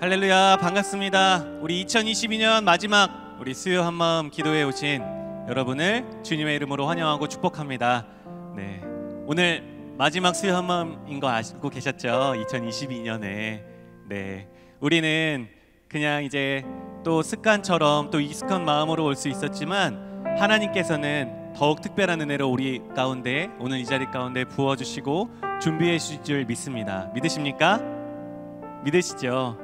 할렐루야, 반갑습니다. 우리 2022년 마지막 우리 수요 한마음 기도에 오신 여러분을 주님의 이름으로 환영하고 축복합니다. 네, 오늘 마지막 수요 한마음인 거 아시고 계셨죠? 2022년에 네, 우리는 그냥 이제 또 습관처럼 또 익숙한 마음으로 올 수 있었지만 하나님께서는 더욱 특별한 은혜로 우리 가운데 오늘 이 자리 가운데 부어주시고 준비해 주실 줄 믿습니다. 믿으십니까? 믿으시죠?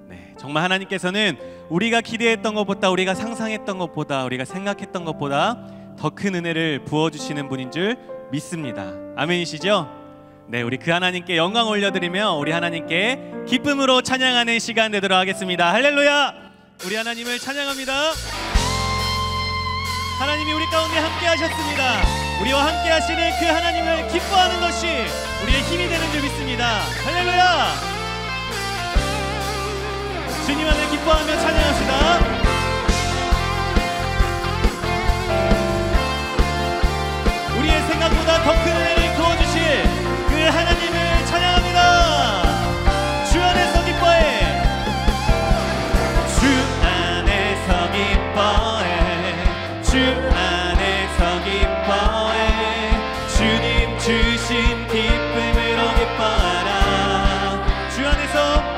네, 정말 하나님께서는 우리가 기대했던 것보다, 우리가 상상했던 것보다, 우리가 생각했던 것보다 더 큰 은혜를 부어주시는 분인 줄 믿습니다. 아멘이시죠? 네, 우리 그 하나님께 영광 올려드리며 우리 하나님께 기쁨으로 찬양하는 시간 되도록 하겠습니다. 할렐루야! 우리 하나님을 찬양합니다. 하나님이 우리 가운데 함께 하셨습니다. 우리와 함께 하시는 그 하나님을 기뻐하는 것이 우리의 힘이 되는 줄 믿습니다. 할렐루야! 주님 안에 기뻐하며 찬양합시다. 우리의 생각보다 더 큰 은혜를 부어주실 그 하나님을 찬양합니다. 주 안에서 기뻐해. 주 안에서 기뻐해. 주 안에서 기뻐해. 주님 주신 기쁨으로 기뻐하라. 주 안에서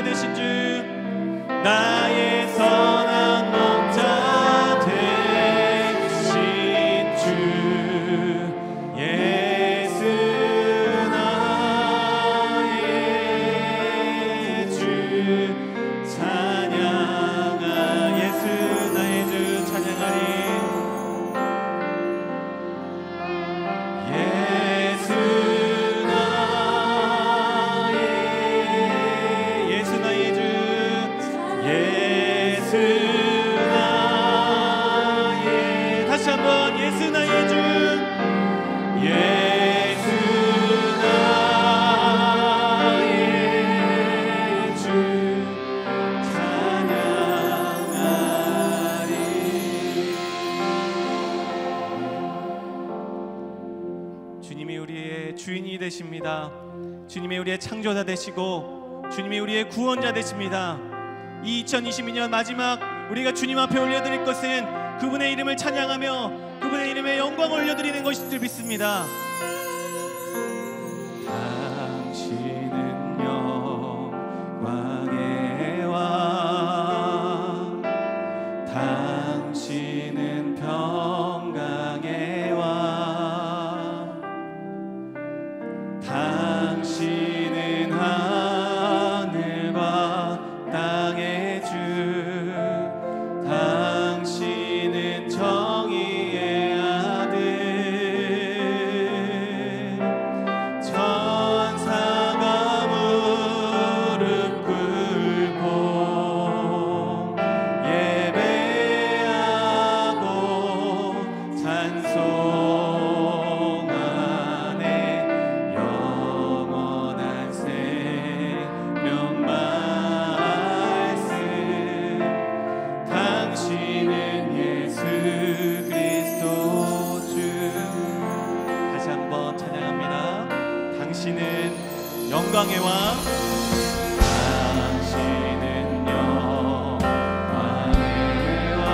목자 되신 주, 나의 선한 목자 되신 주, 예수 나의 주 찬양하. 예수 나의 주 찬양하리. 예수 나의 주, 예수 나의, 다시 한번 예수 나의 주, 예수 나의 주 찬양하리. 주님이 우리의 주인이 되십니다. 주님이 우리의 창조자 되시고 주님이 우리의 구원자 되십니다. 이 2022년 마지막 우리가 주님 앞에 올려드릴 것은 그분의 이름을 찬양하며 그분의 이름에 영광을 올려드리는 것일 줄 믿습니다. 당신은 영광의 왕, 당신은 평강의 왕, 당신은 하늘과 땅의 주, 당신은 정의의 아들, 천사가 무릎 꿇고 예배하고 찬송하네. 영원한 생명 말씀, 당신은 예수 그리스도 주. 다시 한번 찬양합니다. 당신은 영광의 왕, 당신은 영광의 왕,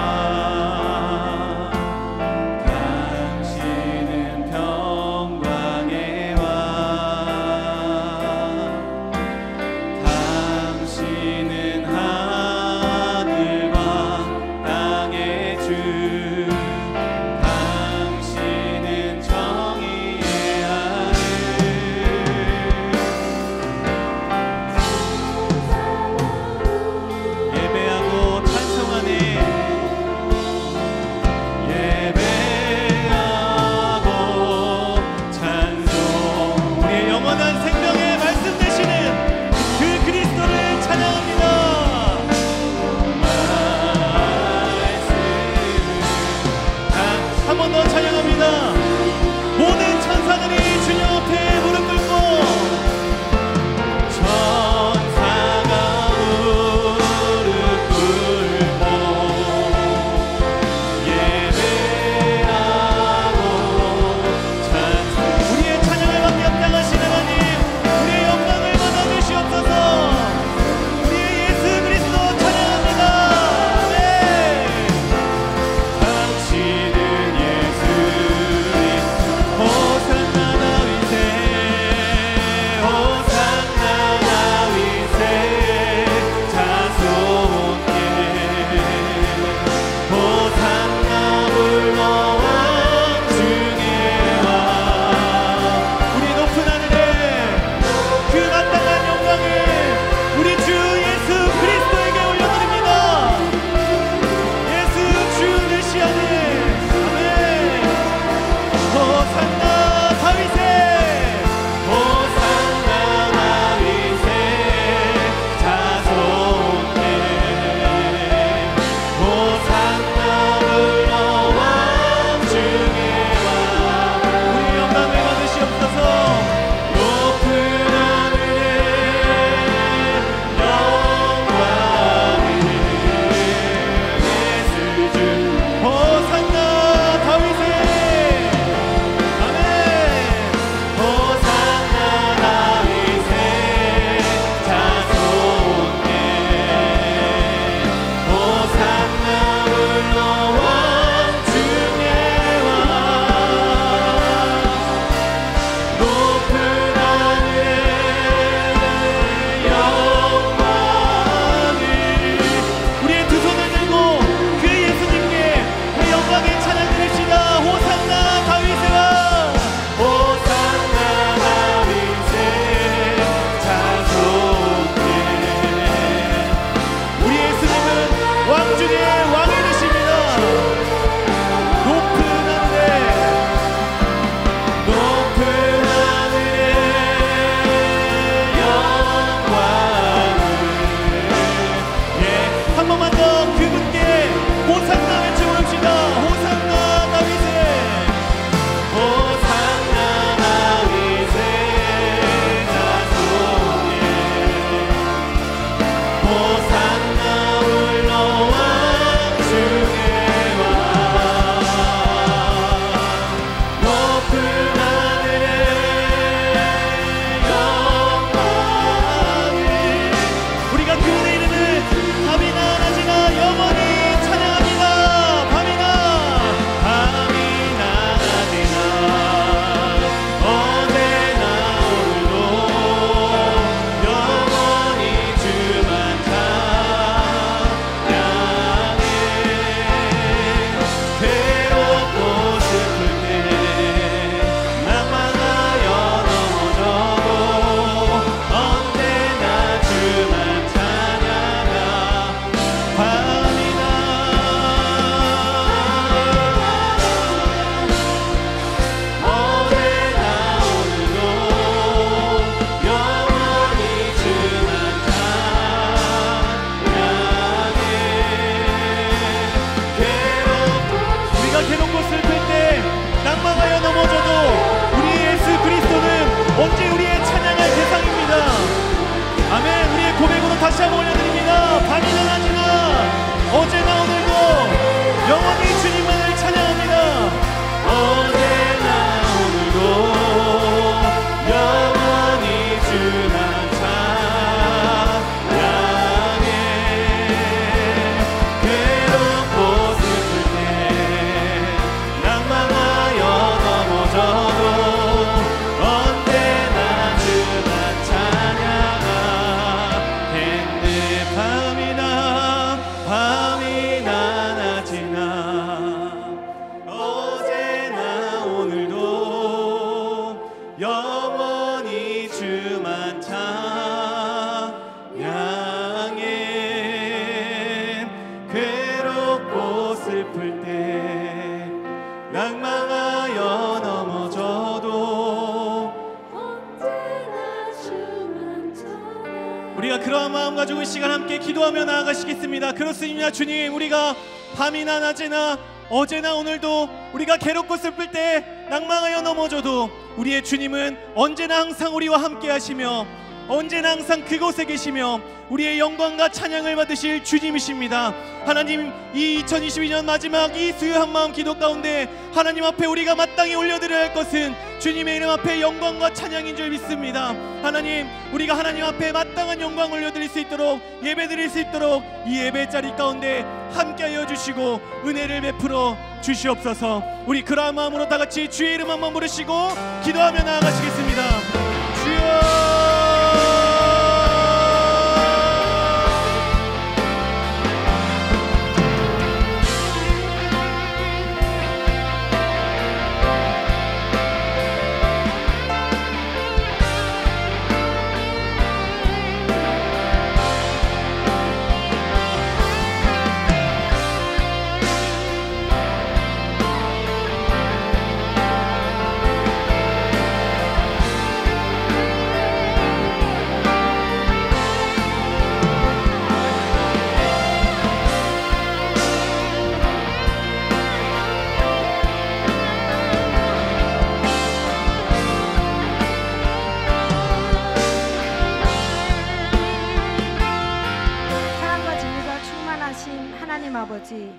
당신은 평강의 왕, 당신은 하늘과 땅의 주, 당신은 정의의 아들, 고백으로 다시 한번 올려드립니다. 밤이나 낮이나 어제나 오늘도 영원히 주님만을 찬양합니다. 어제나 오늘도 영원히 주만 찬양해. 괴롭고 슬플 때 낭망하여 넘어져도 언제나 주만 찬양하겠네. 밤이나 낮이나 어제나 오늘도 영원히 주만 찬양해. 괴롭고 슬플 때 낭망하여 넘어져도 언제나 주만 찬양. 우리가 그러한 마음 가지고 이 시간 함께 기도하며 나아가시겠습니다. 그렇습니다. 주님, 우리가 밤이나 낮이나 어제나 오늘도 우리가 괴롭고 슬플 때 낭망하여 넘어져도 우리의 주님은 언제나 항상 우리와 함께 하시며 언제나 항상 그곳에 계시며 우리의 영광과 찬양을 받으실 주님이십니다. 하나님, 이 2022년 마지막 이 수요 한마음 기도 가운데 하나님 앞에 우리가 마땅히 올려드려야 할 것은 주님의 이름 앞에 영광과 찬양인 줄 믿습니다. 하나님, 우리가 하나님 앞에 마땅한 영광 올려드릴 수 있도록, 예배드릴 수 있도록 이 예배 자리 가운데 함께하여 주시고 은혜를 베풀어 주시옵소서. 우리 그러한 마음으로 다 같이 주의 이름 한번 부르시고 기도하며 나아가시겠습니다. 주여. 아버지,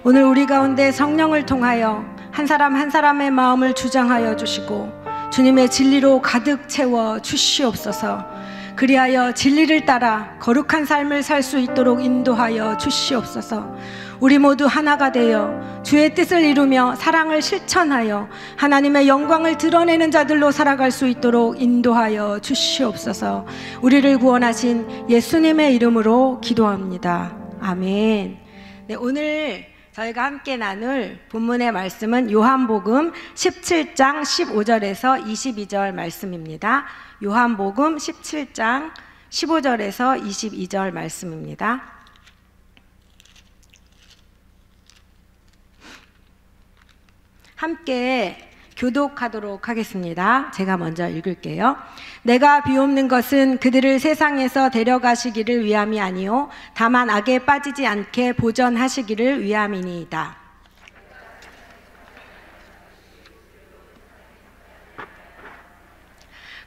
오늘 우리 가운데 성령을 통하여 한 사람 한 사람의 마음을 주장하여 주시고 주님의 진리로 가득 채워 주시옵소서. 그리하여 진리를 따라 거룩한 삶을 살 수 있도록 인도하여 주시옵소서. 우리 모두 하나가 되어 주의 뜻을 이루며 사랑을 실천하여 하나님의 영광을 드러내는 자들로 살아갈 수 있도록 인도하여 주시옵소서. 우리를 구원하신 예수님의 이름으로 기도합니다. 아멘. 네, 오늘 저희가 함께 나눌 본문의 말씀은 요한복음 17장 15절에서 22절 말씀입니다. 요한복음 17장 15절에서 22절 말씀입니다. 함께 교독하도록 하겠습니다. 제가 먼저 읽을게요. 내가 비옵는 것은 그들을 세상에서 데려가시기를 위함이 아니요 다만 악에 빠지지 않게 보전하시기를 위함이니이다.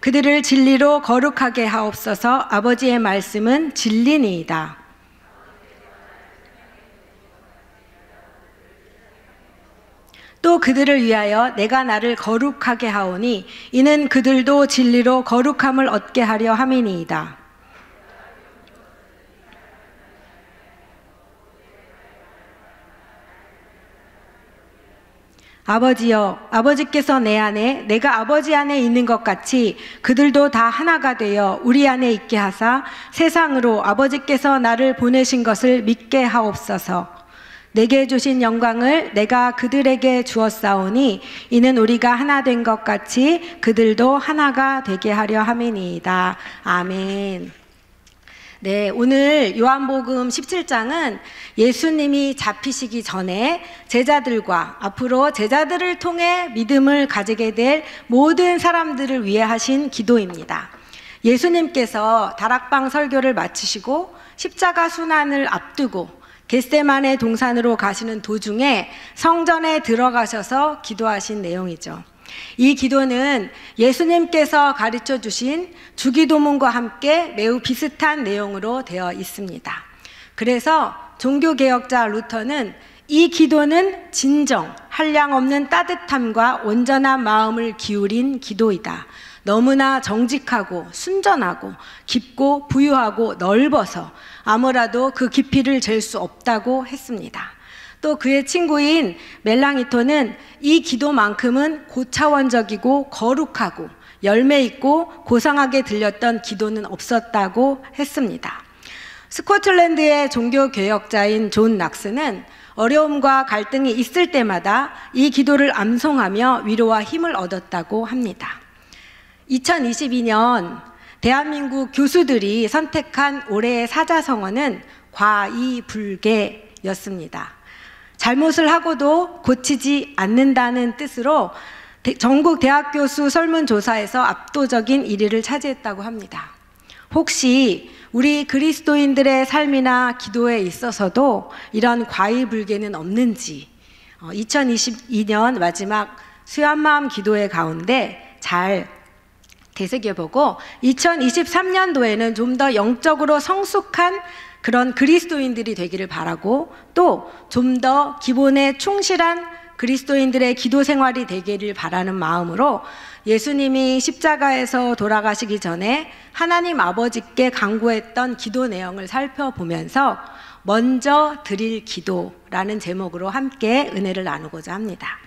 그들을 진리로 거룩하게 하옵소서. 아버지의 말씀은 진리니이다. 또 그들을 위하여 내가 나를 거룩하게 하오니 이는 그들도 진리로 거룩함을 얻게 하려 함이니이다. 아버지여, 아버지께서 내 안에 내가 아버지 안에 있는 것 같이 그들도 다 하나가 되어 우리 안에 있게 하사 세상으로 아버지께서 나를 보내신 것을 믿게 하옵소서. 내게 주신 영광을 내가 그들에게 주었사오니 이는 우리가 하나 된 것 같이 그들도 하나가 되게 하려 함이니이다. 아멘. 네, 오늘 요한복음 17장은 예수님이 잡히시기 전에 제자들과 앞으로 제자들을 통해 믿음을 가지게 될 모든 사람들을 위해 하신 기도입니다. 예수님께서 다락방 설교를 마치시고 십자가 순환을 앞두고 겟세마네 동산으로 가시는 도중에 성전에 들어가셔서 기도하신 내용이죠. 이 기도는 예수님께서 가르쳐 주신 주기도문과 함께 매우 비슷한 내용으로 되어 있습니다. 그래서 종교개혁자 루터는 이 기도는 진정, 한량없는 따뜻함과 온전한 마음을 기울인 기도이다. 너무나 정직하고 순전하고 깊고 부유하고 넓어서 아무라도 그 깊이를 잴 수 없다고 했습니다. 또 그의 친구인 멜랑이토는 이 기도만큼은 고차원적이고 거룩하고 열매 있고 고상하게 들렸던 기도는 없었다고 했습니다. 스코틀랜드의 종교개혁자인 존 낙스는 어려움과 갈등이 있을 때마다 이 기도를 암송하며 위로와 힘을 얻었다고 합니다. 2022년 대한민국 교수들이 선택한 올해의 사자성어는 과이불개였습니다. 잘못을 하고도 고치지 않는다는 뜻으로 전국 대학 교수 설문조사에서 압도적인 1위를 차지했다고 합니다. 혹시 우리 그리스도인들의 삶이나 기도에 있어서도 이런 과이불개는 없는지 2022년 마지막 수요한마음 기도회 가운데 잘 되새겨보고 2023년도에는 좀 더 영적으로 성숙한 그런 그리스도인들이 되기를 바라고 또 좀 더 기본에 충실한 그리스도인들의 기도 생활이 되기를 바라는 마음으로 예수님이 십자가에서 돌아가시기 전에 하나님 아버지께 간구했던 기도 내용을 살펴보면서 먼저 드릴 기도라는 제목으로 함께 은혜를 나누고자 합니다.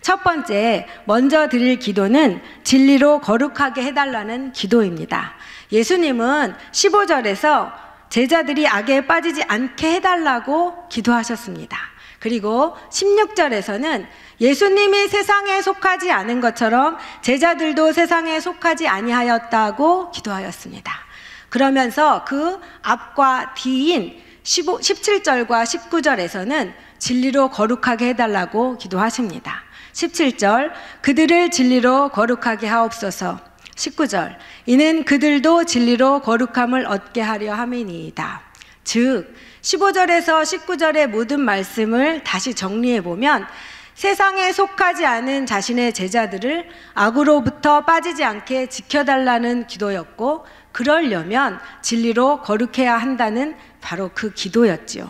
첫 번째, 먼저 드릴 기도는 진리로 거룩하게 해달라는 기도입니다. 예수님은 15절에서 제자들이 악에 빠지지 않게 해달라고 기도하셨습니다. 그리고 16절에서는 예수님이 세상에 속하지 않은 것처럼 제자들도 세상에 속하지 아니하였다고 기도하였습니다. 그러면서 그 앞과 뒤인 17절과 19절에서는 진리로 거룩하게 해달라고 기도하십니다. 17절, 그들을 진리로 거룩하게 하옵소서. 19절, 이는 그들도 진리로 거룩함을 얻게 하려 함이니이다. 즉 15절에서 19절의 모든 말씀을 다시 정리해보면 세상에 속하지 않은 자신의 제자들을 악으로부터 빠지지 않게 지켜달라는 기도였고, 그러려면 진리로 거룩해야 한다는 바로 그 기도였지요.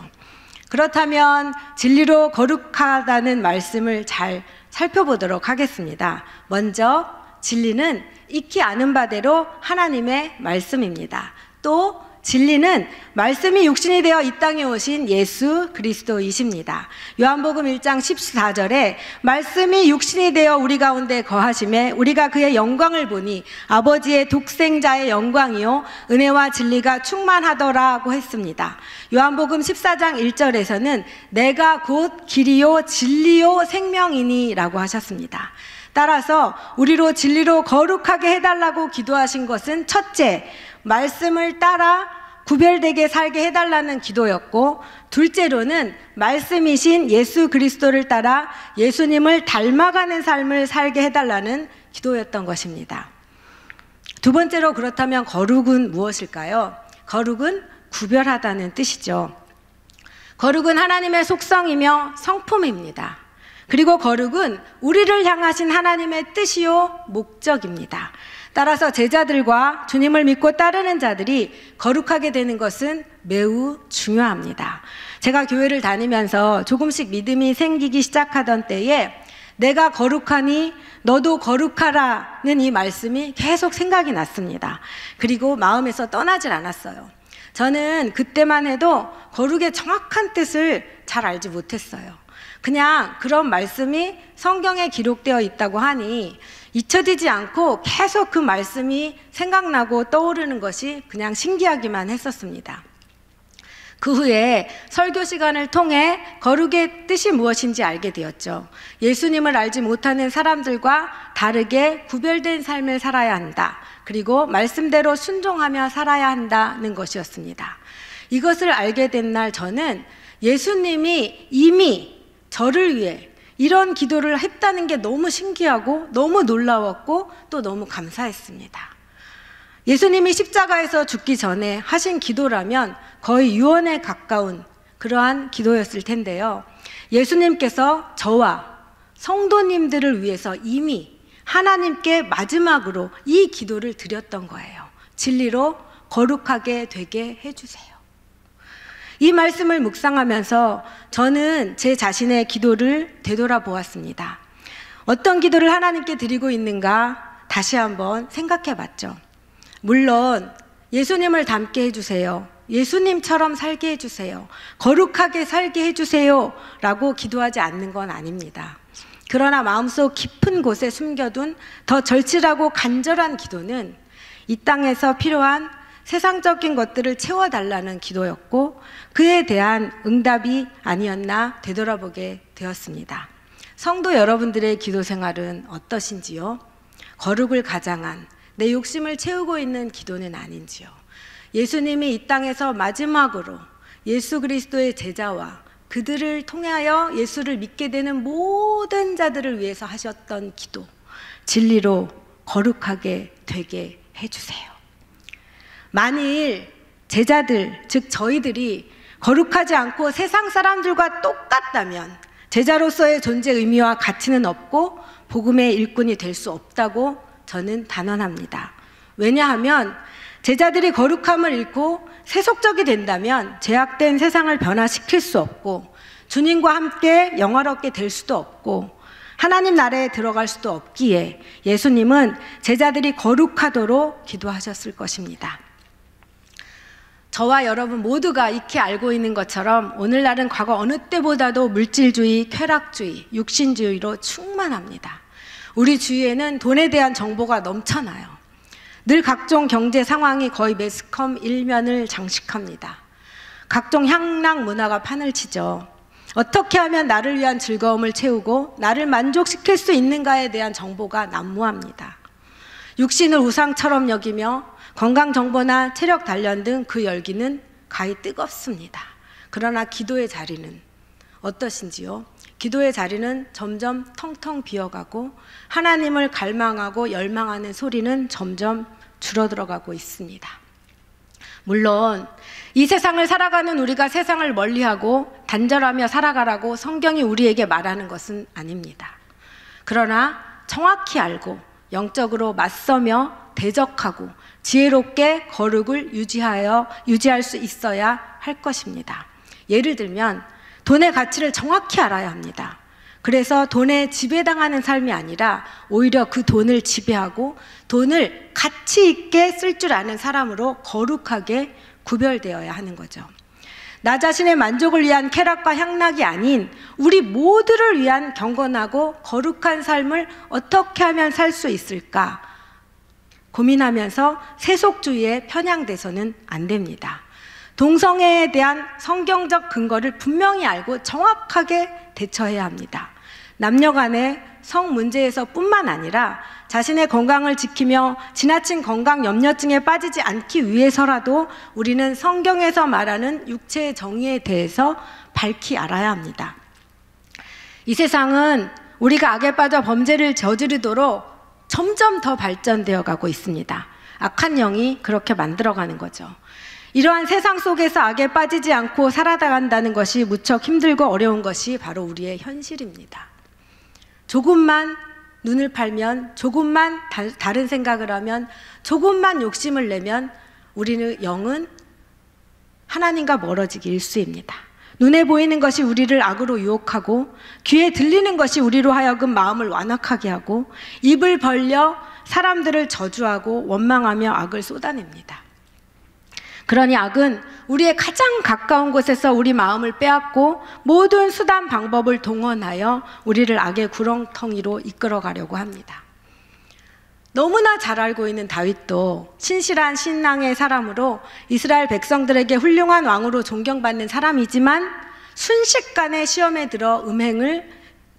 그렇다면 진리로 거룩하다는 말씀을 잘 살펴보도록 하겠습니다. 먼저 진리는 익히 아는 바대로 하나님의 말씀입니다. 또 진리는 말씀이 육신이 되어 이 땅에 오신 예수 그리스도이십니다. 요한복음 1장 14절에 말씀이 육신이 되어 우리 가운데 거하심에 우리가 그의 영광을 보니 아버지의 독생자의 영광이요 은혜와 진리가 충만하더라고 했습니다. 요한복음 14장 1절에서는 내가 곧 길이요 진리요 생명이니 라고 하셨습니다. 따라서 우리로 진리로 거룩하게 해달라고 기도하신 것은 첫째, 말씀을 따라 구별되게 살게 해달라는 기도였고, 둘째로는 말씀이신 예수 그리스도를 따라 예수님을 닮아가는 삶을 살게 해달라는 기도였던 것입니다. 두 번째로, 그렇다면 거룩은 무엇일까요? 거룩은 구별하다는 뜻이죠. 거룩은 하나님의 속성이며 성품입니다. 그리고 거룩은 우리를 향하신 하나님의 뜻이요 목적입니다. 따라서 제자들과 주님을 믿고 따르는 자들이 거룩하게 되는 것은 매우 중요합니다. 제가 교회를 다니면서 조금씩 믿음이 생기기 시작하던 때에 내가 거룩하니 너도 거룩하라는 이 말씀이 계속 생각이 났습니다. 그리고 마음에서 떠나질 않았어요. 저는 그때만 해도 거룩의 정확한 뜻을 잘 알지 못했어요. 그냥 그런 말씀이 성경에 기록되어 있다고 하니 잊혀지지 않고 계속 그 말씀이 생각나고 떠오르는 것이 그냥 신기하기만 했었습니다. 그 후에 설교 시간을 통해 거룩의 뜻이 무엇인지 알게 되었죠. 예수님을 알지 못하는 사람들과 다르게 구별된 삶을 살아야 한다. 그리고 말씀대로 순종하며 살아야 한다는 것이었습니다. 이것을 알게 된 날 저는 예수님이 이미 저를 위해 이런 기도를 했다는 게 너무 신기하고 너무 놀라웠고 또 너무 감사했습니다. 예수님이 십자가에서 죽기 전에 하신 기도라면 거의 유언에 가까운 그러한 기도였을 텐데요. 예수님께서 저와 성도님들을 위해서 이미 하나님께 마지막으로 이 기도를 드렸던 거예요. 진리로 거룩하게 되게 해주세요. 이 말씀을 묵상하면서 저는 제 자신의 기도를 되돌아보았습니다. 어떤 기도를 하나님께 드리고 있는가 다시 한번 생각해 봤죠. 물론 예수님을 닮게 해주세요, 예수님처럼 살게 해주세요, 거룩하게 살게 해주세요 라고 기도하지 않는 건 아닙니다. 그러나 마음속 깊은 곳에 숨겨둔 더 절실하고 간절한 기도는 이 땅에서 필요한 세상적인 것들을 채워달라는 기도였고, 그에 대한 응답이 아니었나 되돌아보게 되었습니다. 성도 여러분들의 기도 생활은 어떠신지요? 거룩을 가장한 내 욕심을 채우고 있는 기도는 아닌지요? 예수님이 이 땅에서 마지막으로 예수 그리스도의 제자와 그들을 통하여 예수를 믿게 되는 모든 자들을 위해서 하셨던 기도, 진리로 거룩하게 되게 해주세요. 만일 제자들, 즉 저희들이 거룩하지 않고 세상 사람들과 똑같다면 제자로서의 존재 의미와 가치는 없고 복음의 일꾼이 될 수 없다고 저는 단언합니다. 왜냐하면 제자들이 거룩함을 잃고 세속적이 된다면 죄악된 세상을 변화시킬 수 없고 주님과 함께 영화롭게 될 수도 없고 하나님 나라에 들어갈 수도 없기에 예수님은 제자들이 거룩하도록 기도하셨을 것입니다. 저와 여러분 모두가 익히 알고 있는 것처럼 오늘날은 과거 어느 때보다도 물질주의, 쾌락주의, 육신주의로 충만합니다. 우리 주위에는 돈에 대한 정보가 넘쳐나요. 늘 각종 경제 상황이 거의 매스컴 일면을 장식합니다. 각종 향락 문화가 판을 치죠. 어떻게 하면 나를 위한 즐거움을 채우고 나를 만족시킬 수 있는가에 대한 정보가 난무합니다. 육신을 우상처럼 여기며 건강 정보나 체력 단련 등 그 열기는 가히 뜨겁습니다. 그러나 기도의 자리는 어떠신지요? 기도의 자리는 점점 텅텅 비어가고 하나님을 갈망하고 열망하는 소리는 점점 줄어들어가고 있습니다. 물론 이 세상을 살아가는 우리가 세상을 멀리하고 단절하며 살아가라고 성경이 우리에게 말하는 것은 아닙니다. 그러나 정확히 알고 영적으로 맞서며 대적하고 지혜롭게 거룩을 유지할 수 있어야 할 것입니다. 예를 들면 돈의 가치를 정확히 알아야 합니다. 그래서 돈에 지배당하는 삶이 아니라 오히려 그 돈을 지배하고 돈을 가치 있게 쓸 줄 아는 사람으로 거룩하게 구별되어야 하는 거죠. 나 자신의 만족을 위한 쾌락과 향락이 아닌 우리 모두를 위한 경건하고 거룩한 삶을 어떻게 하면 살 수 있을까 고민하면서 세속주의에 편향돼서는 안 됩니다. 동성애에 대한 성경적 근거를 분명히 알고 정확하게 대처해야 합니다. 남녀 간의 성 문제에서 뿐만 아니라 자신의 건강을 지키며 지나친 건강 염려증에 빠지지 않기 위해서라도 우리는 성경에서 말하는 육체의 정의에 대해서 밝히 알아야 합니다. 이 세상은 우리가 악에 빠져 범죄를 저지르도록 점점 더 발전되어 가고 있습니다. 악한 영이 그렇게 만들어가는 거죠. 이러한 세상 속에서 악에 빠지지 않고 살아가간다는 것이 무척 힘들고 어려운 것이 바로 우리의 현실입니다. 조금만 눈을 팔면, 조금만 다른 생각을 하면, 조금만 욕심을 내면 우리는 영은 하나님과 멀어지기 일쑤입니다. 눈에 보이는 것이 우리를 악으로 유혹하고 귀에 들리는 것이 우리로 하여금 마음을 완악하게 하고 입을 벌려 사람들을 저주하고 원망하며 악을 쏟아냅니다. 그러니 악은 우리의 가장 가까운 곳에서 우리 마음을 빼앗고 모든 수단 방법을 동원하여 우리를 악의 구렁텅이로 이끌어가려고 합니다. 너무나 잘 알고 있는 다윗도 신실한 신앙의 사람으로 이스라엘 백성들에게 훌륭한 왕으로 존경받는 사람이지만 순식간에 시험에 들어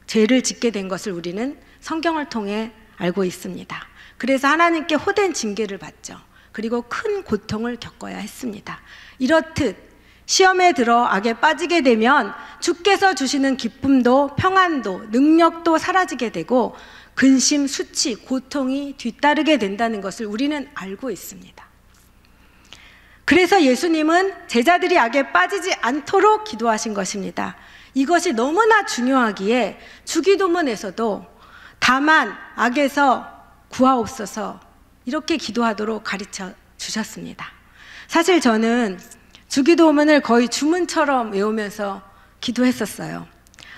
죄를 짓게 된 것을 우리는 성경을 통해 알고 있습니다. 그래서 하나님께 호된 징계를 받죠. 그리고 큰 고통을 겪어야 했습니다. 이렇듯 시험에 들어 악에 빠지게 되면 주께서 주시는 기쁨도 평안도 능력도 사라지게 되고 근심, 수치, 고통이 뒤따르게 된다는 것을 우리는 알고 있습니다. 그래서 예수님은 제자들이 악에 빠지지 않도록 기도하신 것입니다. 이것이 너무나 중요하기에 주기도문에서도 다만 악에서 구하옵소서 이렇게 기도하도록 가르쳐 주셨습니다. 사실 저는 주기도문을 거의 주문처럼 외우면서 기도했었어요.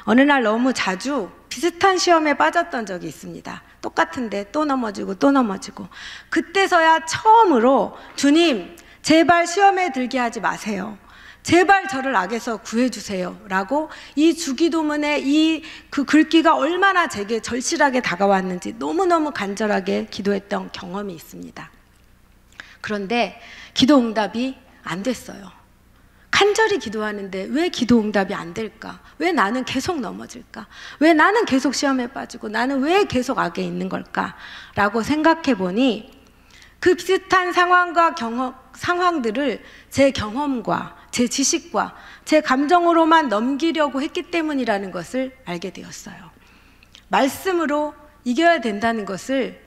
어느 날 너무 자주 비슷한 시험에 빠졌던 적이 있습니다. 똑같은데 또 넘어지고 또 넘어지고, 그때서야 처음으로 주님 제발 시험에 들게 하지 마세요, 제발 저를 악에서 구해주세요 라고 이 주기도문의 그 글귀가 얼마나 제게 절실하게 다가왔는지 너무너무 간절하게 기도했던 경험이 있습니다. 그런데 기도 응답이 안 됐어요. 간절히 기도하는데 왜 기도 응답이 안 될까? 왜 나는 계속 넘어질까? 왜 나는 계속 시험에 빠지고 나는 왜 계속 악에 있는 걸까? 라고 생각해 보니 그 비슷한 상황들을 제 경험과 제 지식과 제 감정으로만 넘기려고 했기 때문이라는 것을 알게 되었어요. 말씀으로 이겨야 된다는 것을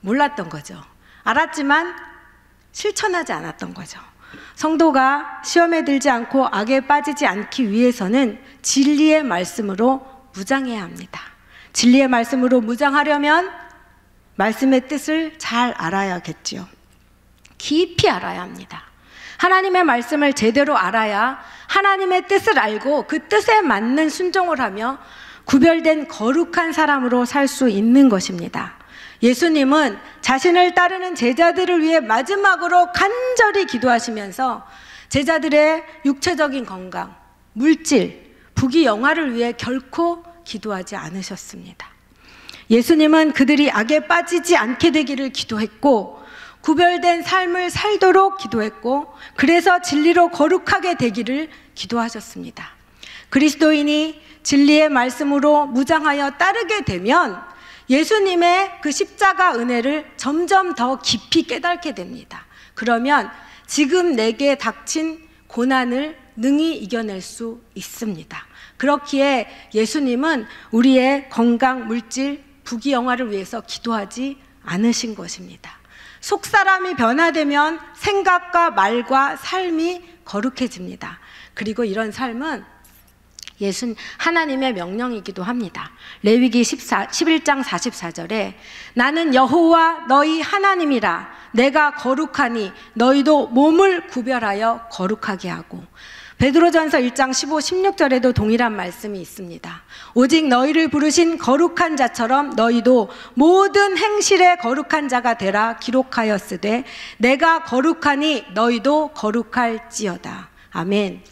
몰랐던 거죠. 알았지만 실천하지 않았던 거죠. 성도가 시험에 들지 않고 악에 빠지지 않기 위해서는 진리의 말씀으로 무장해야 합니다. 진리의 말씀으로 무장하려면 말씀의 뜻을 잘 알아야겠지요. 깊이 알아야 합니다. 하나님의 말씀을 제대로 알아야 하나님의 뜻을 알고 그 뜻에 맞는 순종을 하며 구별된 거룩한 사람으로 살 수 있는 것입니다. 예수님은 자신을 따르는 제자들을 위해 마지막으로 간절히 기도하시면서 제자들의 육체적인 건강, 물질, 부귀영화를 위해 결코 기도하지 않으셨습니다. 예수님은 그들이 악에 빠지지 않게 되기를 기도했고, 구별된 삶을 살도록 기도했고, 그래서 진리로 거룩하게 되기를 기도하셨습니다. 그리스도인이 진리의 말씀으로 무장하여 따르게 되면 예수님의 그 십자가 은혜를 점점 더 깊이 깨닫게 됩니다. 그러면 지금 내게 닥친 고난을 능히 이겨낼 수 있습니다. 그렇기에 예수님은 우리의 건강, 물질, 부귀영화를 위해서 기도하지 않으신 것입니다. 속사람이 변화되면 생각과 말과 삶이 거룩해집니다. 그리고 이런 삶은 하나님의 명령이기도 합니다. 레위기 11장 44절에 나는 여호와 너희 하나님이라, 내가 거룩하니 너희도 몸을 구별하여 거룩하게 하고, 베드로전서 1장 15, 16절에도 동일한 말씀이 있습니다. 오직 너희를 부르신 거룩한 자처럼 너희도 모든 행실에 거룩한 자가 되라 기록하였으되 내가 거룩하니 너희도 거룩할지어다. 아멘.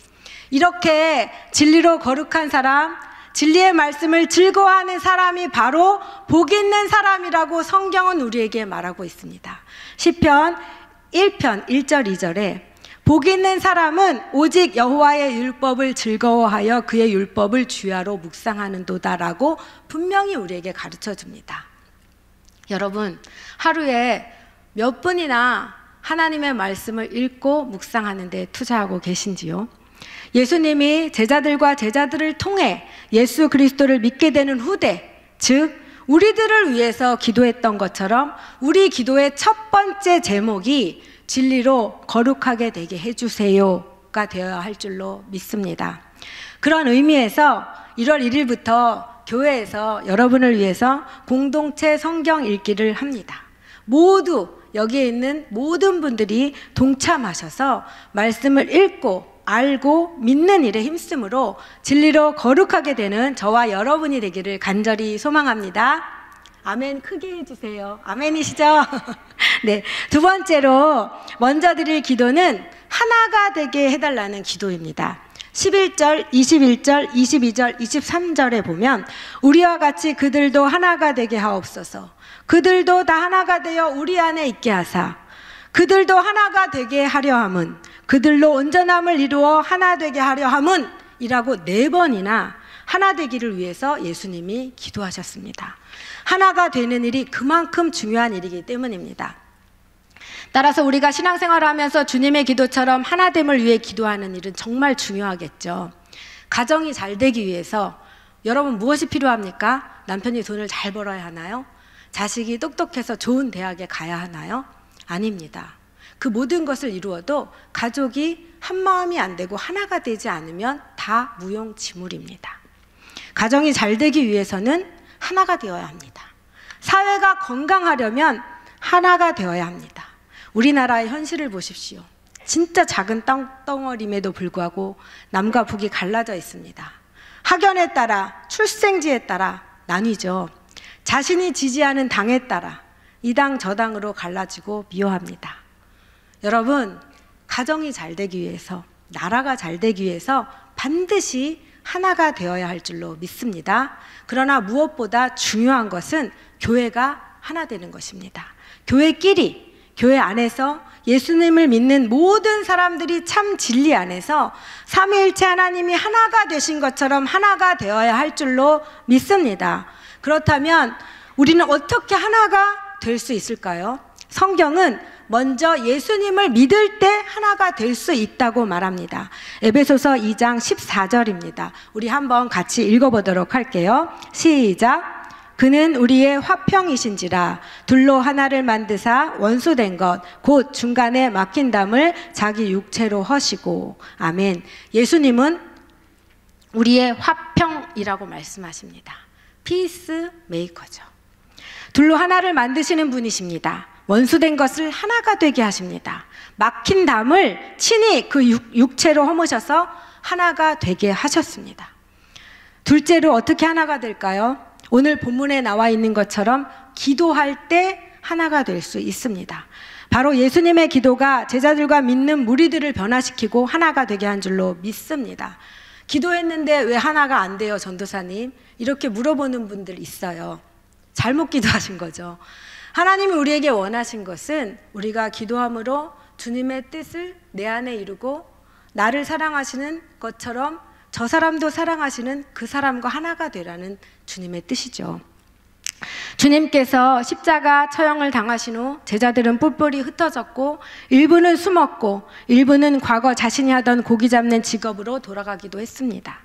이렇게 진리로 거룩한 사람, 진리의 말씀을 즐거워하는 사람이 바로 복 있는 사람이라고 성경은 우리에게 말하고 있습니다. 시편 1편 1절 2절에 복 있는 사람은 오직 여호와의 율법을 즐거워하여 그의 율법을 주야로 묵상하는도다라고 분명히 우리에게 가르쳐 줍니다. 여러분, 하루에 몇 분이나 하나님의 말씀을 읽고 묵상하는 데 투자하고 계신지요? 예수님이 제자들을 통해 예수 그리스도를 믿게 되는 후대, 즉 우리들을 위해서 기도했던 것처럼 우리 기도의 첫 번째 제목이 진리로 거룩하게 되게 해주세요가 되어야 할 줄로 믿습니다. 그런 의미에서 1월 1일부터 교회에서 여러분을 위해서 공동체 성경 읽기를 합니다. 모두 여기에 있는 모든 분들이 동참하셔서 말씀을 읽고 알고 믿는 일에 힘쓰므로 진리로 거룩하게 되는 저와 여러분이 되기를 간절히 소망합니다. 아멘 크게 해주세요. 아멘이시죠? 네, 두 번째로 먼저 드릴 기도는 하나가 되게 해달라는 기도입니다. 11절, 21절, 22절, 23절에 보면 우리와 같이 그들도 하나가 되게 하옵소서. 그들도 다 하나가 되어 우리 안에 있게 하사 그들도 하나가 되게 하려 함은, 그들로 온전함을 이루어 하나 되게 하려 함은 이라고 4번이나 하나 되기를 위해서 예수님이 기도하셨습니다. 하나가 되는 일이 그만큼 중요한 일이기 때문입니다. 따라서 우리가 신앙생활을 하면서 주님의 기도처럼 하나됨을 위해 기도하는 일은 정말 중요하겠죠. 가정이 잘 되기 위해서 여러분 무엇이 필요합니까? 남편이 돈을 잘 벌어야 하나요? 자식이 똑똑해서 좋은 대학에 가야 하나요? 아닙니다. 그 모든 것을 이루어도 가족이 한 마음이 안 되고 하나가 되지 않으면 다 무용지물입니다. 가정이 잘 되기 위해서는 하나가 되어야 합니다. 사회가 건강하려면 하나가 되어야 합니다. 우리나라의 현실을 보십시오. 진짜 작은 땅덩어림에도 불구하고 남과 북이 갈라져 있습니다. 학연에 따라, 출생지에 따라 나뉘죠. 자신이 지지하는 당에 따라 이 당 저 당으로 갈라지고 미워합니다. 여러분, 가정이 잘 되기 위해서, 나라가 잘 되기 위해서 반드시 하나가 되어야 할 줄로 믿습니다. 그러나 무엇보다 중요한 것은 교회가 하나 되는 것입니다. 교회끼리, 교회 안에서 예수님을 믿는 모든 사람들이 참 진리 안에서 삼위일체 하나님이 하나가 되신 것처럼 하나가 되어야 할 줄로 믿습니다. 그렇다면 우리는 어떻게 하나가 될 수 있을까요? 성경은 먼저 예수님을 믿을 때 하나가 될 수 있다고 말합니다. 에베소서 2장 14절입니다. 우리 한번 같이 읽어보도록 할게요. 시작. 그는 우리의 화평이신지라 둘로 하나를 만드사 원수된 것 곧 중간에 막힌 담을 자기 육체로 허시고. 아멘. 예수님은 우리의 화평이라고 말씀하십니다. 피스 메이커죠. 둘로 하나를 만드시는 분이십니다. 원수된 것을 하나가 되게 하십니다. 막힌 담을 친히 그 육체로 허무셔서 하나가 되게 하셨습니다. 둘째로 어떻게 하나가 될까요? 오늘 본문에 나와 있는 것처럼 기도할 때 하나가 될 수 있습니다. 바로 예수님의 기도가 제자들과 믿는 무리들을 변화시키고 하나가 되게 한 줄로 믿습니다. 기도했는데 왜 하나가 안 돼요, 전도사님? 이렇게 물어보는 분들 있어요. 잘못 기도하신 거죠. 하나님이 우리에게 원하신 것은 우리가 기도함으로 주님의 뜻을 내 안에 이루고 나를 사랑하시는 것처럼 저 사람도 사랑하시는 그 사람과 하나가 되라는 주님의 뜻이죠. 주님께서 십자가 처형을 당하신 후 제자들은 뿔뿔이 흩어졌고 일부는 숨었고 일부는 과거 자신이 하던 고기 잡는 직업으로 돌아가기도 했습니다.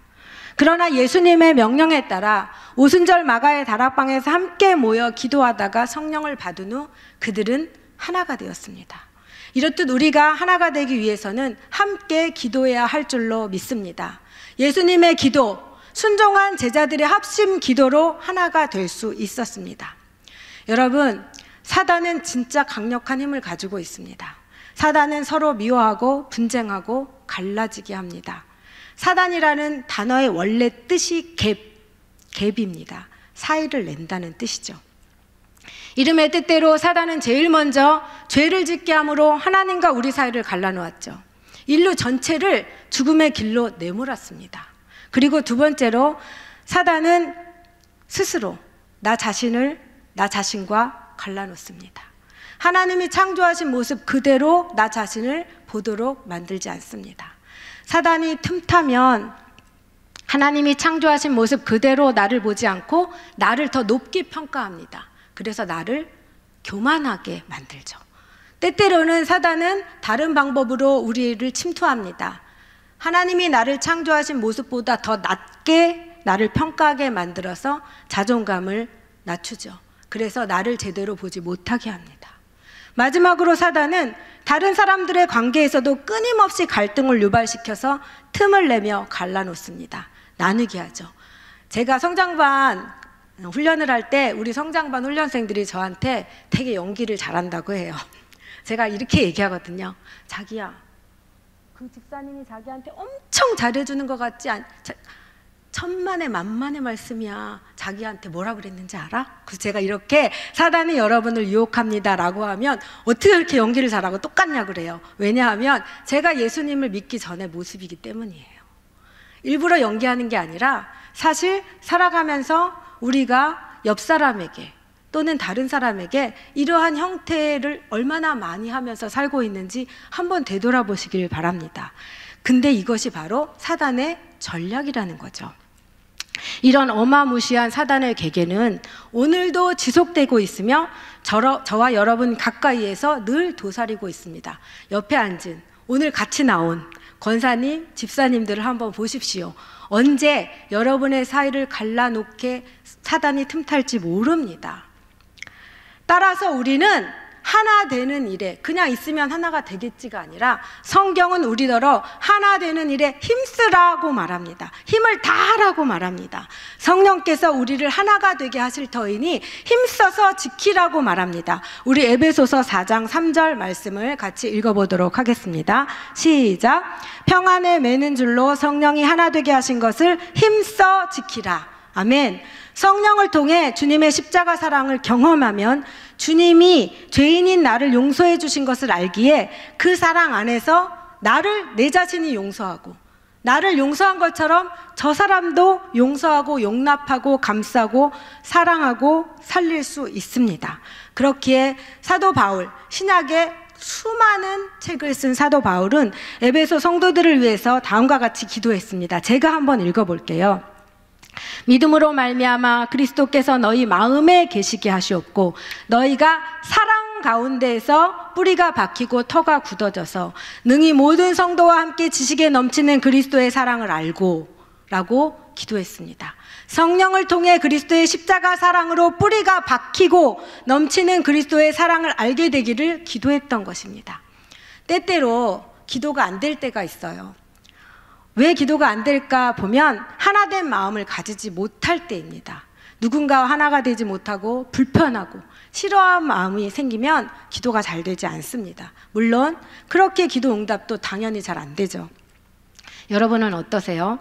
그러나 예수님의 명령에 따라 오순절 마가의 다락방에서 함께 모여 기도하다가 성령을 받은 후 그들은 하나가 되었습니다. 이렇듯 우리가 하나가 되기 위해서는 함께 기도해야 할 줄로 믿습니다. 예수님의 기도, 순종한 제자들의 합심 기도로 하나가 될 수 있었습니다. 여러분, 사단은 진짜 강력한 힘을 가지고 있습니다. 사단은 서로 미워하고 분쟁하고 갈라지게 합니다. 사단이라는 단어의 원래 뜻이 갭입니다. 사이를 낸다는 뜻이죠. 이름의 뜻대로 사단은 제일 먼저 죄를 짓게 함으로 하나님과 우리 사이를 갈라놓았죠. 인류 전체를 죽음의 길로 내몰았습니다. 그리고 두 번째로 사단은 스스로 나 자신과 갈라놓습니다. 하나님이 창조하신 모습 그대로 나 자신을 보도록 만들지 않습니다. 사단이 틈타면 하나님이 창조하신 모습 그대로 나를 보지 않고 나를 더 높게 평가합니다. 그래서 나를 교만하게 만들죠. 때때로는 사단은 다른 방법으로 우리를 침투합니다. 하나님이 나를 창조하신 모습보다 더 낮게 나를 평가하게 만들어서 자존감을 낮추죠. 그래서 나를 제대로 보지 못하게 합니다. 마지막으로 사단은 다른 사람들의 관계에서도 끊임없이 갈등을 유발시켜서 틈을 내며 갈라놓습니다. 나누게 하죠. 제가 성장반 훈련을 할 때 우리 성장반 훈련생들이 저한테 되게 연기를 잘한다고 해요. 제가 이렇게 얘기하거든요. 자기야, 그 집사님이 자기한테 엄청 잘해주는 것 같지 않... 천만의 만만의 말씀이야. 자기한테 뭐라 그랬는지 알아? 그래서 제가 이렇게 사단이 여러분을 유혹합니다 라고 하면 어떻게 이렇게 연기를 잘하고 똑같냐 그래요. 왜냐하면 제가 예수님을 믿기 전의 모습이기 때문이에요. 일부러 연기하는 게 아니라 사실 살아가면서 우리가 옆 사람에게 또는 다른 사람에게 이러한 형태를 얼마나 많이 하면서 살고 있는지 한번 되돌아보시길 바랍니다. 근데 이것이 바로 사단의 전략이라는 거죠. 이런 어마무시한 사단의 계계는 오늘도 지속되고 있으며 저와 여러분 가까이에서 늘 도사리고 있습니다. 옆에 앉은 오늘 같이 나온 권사님, 집사님들을 한번 보십시오. 언제 여러분의 사이를 갈라놓게 사단이 틈탈지 모릅니다. 따라서 우리는 하나 되는 일에 그냥 있으면 하나가 되겠지가 아니라 성경은 우리더러 하나 되는 일에 힘쓰라고 말합니다. 힘을 다하라고 말합니다. 성령께서 우리를 하나가 되게 하실 터이니 힘써서 지키라고 말합니다. 우리 에베소서 4장 3절 말씀을 같이 읽어보도록 하겠습니다. 시작. 평안에 매는 줄로 성령이 하나 되게 하신 것을 힘써 지키라. 아멘. 성령을 통해 주님의 십자가 사랑을 경험하면 주님이 죄인인 나를 용서해 주신 것을 알기에 그 사랑 안에서 나를 내 자신이 용서하고 나를 용서한 것처럼 저 사람도 용서하고 용납하고 감싸고 사랑하고 살릴 수 있습니다. 그렇기에 사도 바울, 신약의 수많은 책을 쓴 사도 바울은 에베소 성도들을 위해서 다음과 같이 기도했습니다. 제가 한번 읽어볼게요. 믿음으로 말미암아 그리스도께서 너희 마음에 계시게 하시옵고 너희가 사랑 가운데에서 뿌리가 박히고 터가 굳어져서 능히 모든 성도와 함께 지식에 넘치는 그리스도의 사랑을 알고 라고 기도했습니다. 성령을 통해 그리스도의 십자가 사랑으로 뿌리가 박히고 넘치는 그리스도의 사랑을 알게 되기를 기도했던 것입니다. 때때로 기도가 안 될 때가 있어요. 왜 기도가 안 될까 보면 하나된 마음을 가지지 못할 때입니다. 누군가와 하나가 되지 못하고 불편하고 싫어하는 마음이 생기면 기도가 잘 되지 않습니다. 물론 그렇게 기도 응답도 당연히 잘 안 되죠. 여러분은 어떠세요?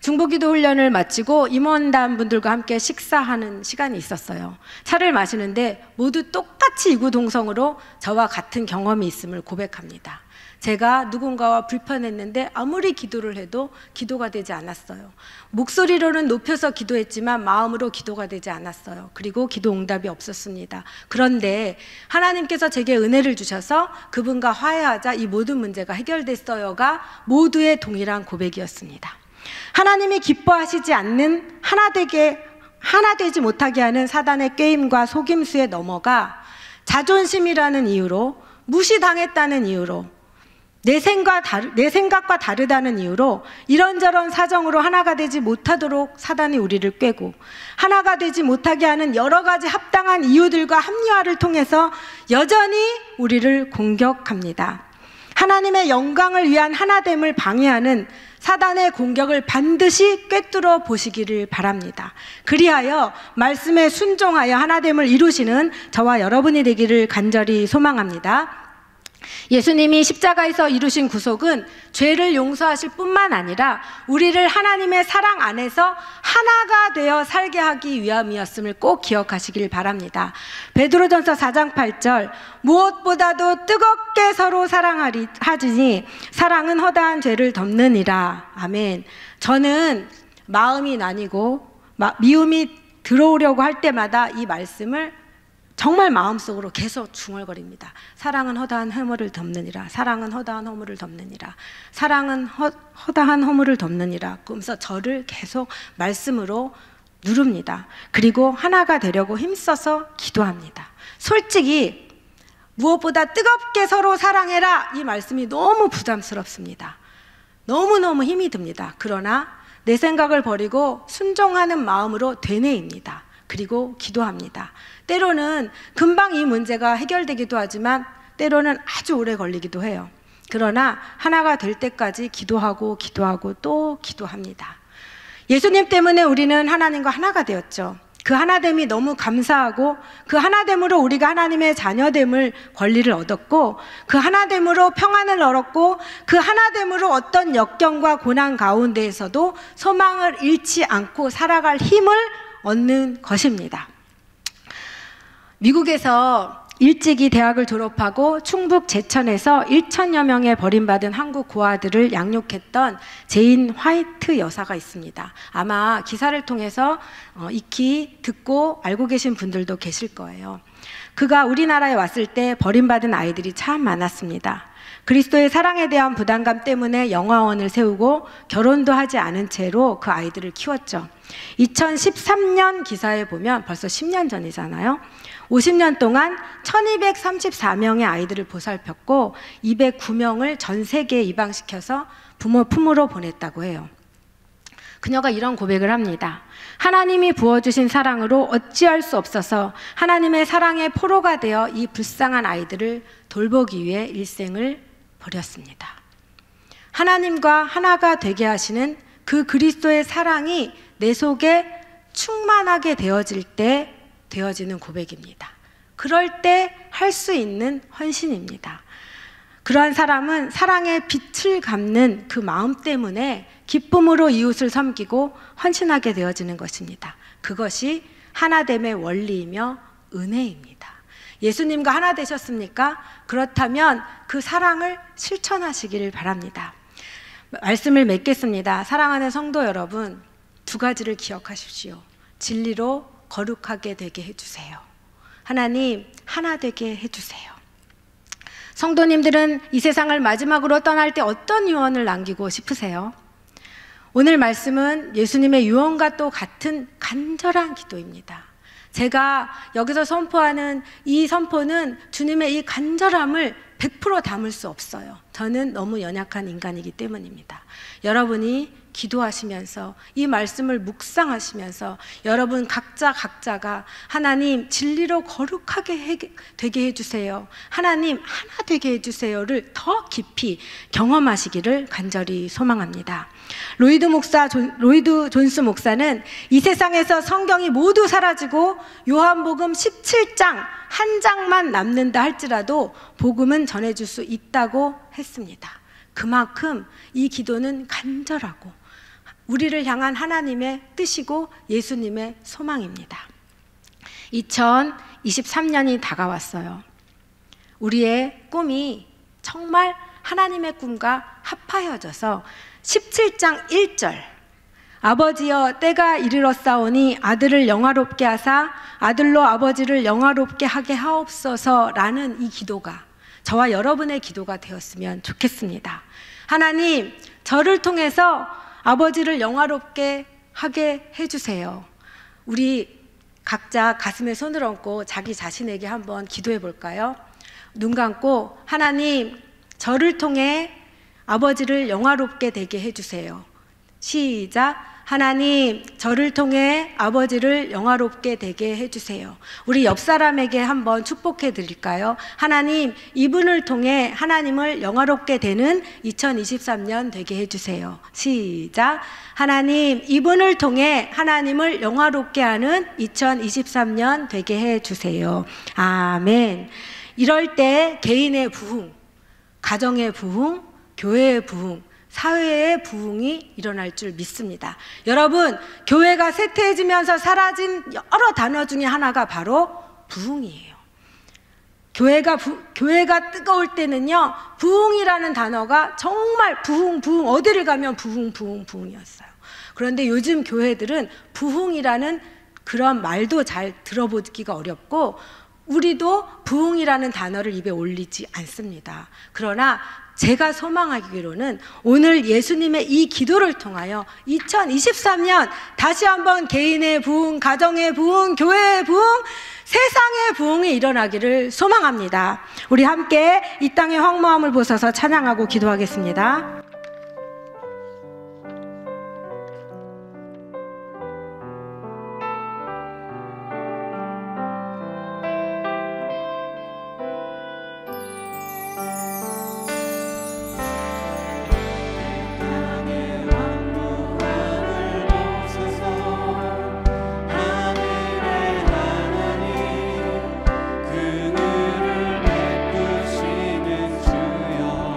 중보기도 훈련을 마치고 임원단 분들과 함께 식사하는 시간이 있었어요. 차를 마시는데 모두 똑같이 이구동성으로 저와 같은 경험이 있음을 고백합니다. 제가 누군가와 불편했는데 아무리 기도를 해도 기도가 되지 않았어요. 목소리로는 높여서 기도했지만 마음으로 기도가 되지 않았어요. 그리고 기도 응답이 없었습니다. 그런데 하나님께서 제게 은혜를 주셔서 그분과 화해하자 이 모든 문제가 해결됐어요가 모두의 동일한 고백이었습니다. 하나님이 기뻐하시지 않는 하나 되지 못하게 하는 사단의 꾀임과 속임수에 넘어가 자존심이라는 이유로 무시당했다는 이유로 내 생각과 다르다는 이유로 이런저런 사정으로 하나가 되지 못하도록 사단이 우리를 꾀고 하나가 되지 못하게 하는 여러 가지 합당한 이유들과 합리화를 통해서 여전히 우리를 공격합니다. 하나님의 영광을 위한 하나됨을 방해하는 사단의 공격을 반드시 꿰뚫어 보시기를 바랍니다. 그리하여 말씀에 순종하여 하나됨을 이루시는 저와 여러분이 되기를 간절히 소망합니다. 예수님이 십자가에서 이루신 구속은 죄를 용서하실 뿐만 아니라 우리를 하나님의 사랑 안에서 하나가 되어 살게 하기 위함이었음을 꼭 기억하시길 바랍니다. 베드로전서 4장 8절 무엇보다도 뜨겁게 서로 사랑하지니 사랑은 허다한 죄를 덮느니라. 아멘. 저는 마음이 나뉘고 미움이 들어오려고 할 때마다 이 말씀을 정말 마음속으로 계속 중얼거립니다. 사랑은 허다한 허물을 덮느니라. 사랑은 허다한 허물을 덮느니라. 사랑은 허다한 허물을 덮느니라. 그러면서 저를 계속 말씀으로 누릅니다. 그리고 하나가 되려고 힘써서 기도합니다. 솔직히 무엇보다 뜨겁게 서로 사랑해라 이 말씀이 너무 부담스럽습니다. 너무너무 힘이 듭니다. 그러나 내 생각을 버리고 순종하는 마음으로 되뇌입니다. 그리고 기도합니다. 때로는 금방 이 문제가 해결되기도 하지만 때로는 아주 오래 걸리기도 해요. 그러나 하나가 될 때까지 기도하고 또 기도합니다. 예수님 때문에 우리는 하나님과 하나가 되었죠. 그 하나됨이 너무 감사하고 그 하나됨으로 우리가 하나님의 자녀됨을 권리를 얻었고 그 하나됨으로 평안을 얻었고 그 하나됨으로 어떤 역경과 고난 가운데에서도 소망을 잃지 않고 살아갈 힘을 얻는 것입니다. 미국에서 일찍이 대학을 졸업하고 충북 제천에서 1,000여 명의 버림받은 한국 고아들을 양육했던 제인 화이트 여사가 있습니다. 아마 기사를 통해서 익히 듣고 알고 계신 분들도 계실 거예요. 그가 우리나라에 왔을 때 버림받은 아이들이 참 많았습니다. 그리스도의 사랑에 대한 부담감 때문에 영화원을 세우고 결혼도 하지 않은 채로 그 아이들을 키웠죠. 2013년 기사에 보면 벌써 10년 전이잖아요. 50년 동안 1234명의 아이들을 보살폈고 209명을 전 세계에 입양시켜서 부모 품으로 보냈다고 해요. 그녀가 이런 고백을 합니다. 하나님이 부어주신 사랑으로 어찌할 수 없어서 하나님의 사랑의 포로가 되어 이 불쌍한 아이들을 돌보기 위해 일생을 버렸습니다. 하나님과 하나가 되게 하시는 그 그리스도의 사랑이 내 속에 충만하게 되어질 때 되어지는 고백입니다. 그럴 때 할 수 있는 헌신입니다. 그러한 사람은 사랑의 빛을 갚는 그 마음 때문에 기쁨으로 이웃을 섬기고 헌신하게 되어지는 것입니다. 그것이 하나됨의 원리이며 은혜입니다. 예수님과 하나 되셨습니까? 그렇다면 그 사랑을 실천하시기를 바랍니다. 말씀을 맺겠습니다. 사랑하는 성도 여러분, 두 가지를 기억하십시오. 진리로 거룩하게 되게 해주세요. 하나님, 하나 되게 해주세요. 성도님들은 이 세상을 마지막으로 떠날 때 어떤 유언을 남기고 싶으세요? 오늘 말씀은 예수님의 유언과 또 같은 간절한 기도입니다. 제가 여기서 선포하는 이 선포는 주님의 이 간절함을 100% 담을 수 없어요. 저는 너무 연약한 인간이기 때문입니다. 여러분이 기도하시면서 이 말씀을 묵상하시면서 여러분 각자가 하나님 진리로 거룩하게 되게 해주세요, 하나님 하나 되게 해주세요를 더 깊이 경험하시기를 간절히 소망합니다. 로이드 존스 목사는 이 세상에서 성경이 모두 사라지고 요한복음 17장 한 장만 남는다 할지라도 복음은 전해줄 수 있다고 했습니다. 그만큼 이 기도는 간절하고 우리를 향한 하나님의 뜻이고 예수님의 소망입니다. 2023년이 다가왔어요. 우리의 꿈이 정말 하나님의 꿈과 합하여져서 17장 1절 아버지여 때가 이르렀사오니 아들을 영화롭게 하사 아들로 아버지를 영화롭게 하게 하옵소서라는 이 기도가 저와 여러분의 기도가 되었으면 좋겠습니다. 하나님, 저를 통해서 아버지를 영화롭게 하게 해주세요. 우리 각자 가슴에 손을 얹고 자기 자신에게 한번 기도해 볼까요? 눈 감고 하나님, 저를 통해 아버지를 영화롭게 되게 해주세요. 시작. 하나님, 저를 통해 아버지를 영화롭게 되게 해주세요. 우리 옆 사람에게 한번 축복해 드릴까요? 하나님, 이분을 통해 하나님을 영화롭게 되는 2023년 되게 해주세요. 시작. 하나님, 이분을 통해 하나님을 영화롭게 하는 2023년 되게 해주세요. 아멘. 이럴 때 개인의 부흥, 가정의 부흥, 교회의 부흥, 사회의 부흥이 일어날 줄 믿습니다. 여러분, 교회가 쇠퇴해지면서 사라진 여러 단어 중에 하나가 바로 부흥이에요. 교회가 뜨거울 때는요, 부흥이라는 단어가 정말 부흥 어디를 가면 부흥이었어요. 그런데 요즘 교회들은 부흥이라는 그런 말도 잘 들어보기가 어렵고 우리도 부흥이라는 단어를 입에 올리지 않습니다. 그러나 제가 소망하기로는 오늘 예수님의 이 기도를 통하여 2023년 다시 한번 개인의 부흥, 가정의 부흥, 교회의 부흥, 세상의 부흥이 일어나기를 소망합니다. 우리 함께 이 땅의 황무함을 보셔서 찬양하고 기도하겠습니다. 그늘을 베푸시는 주여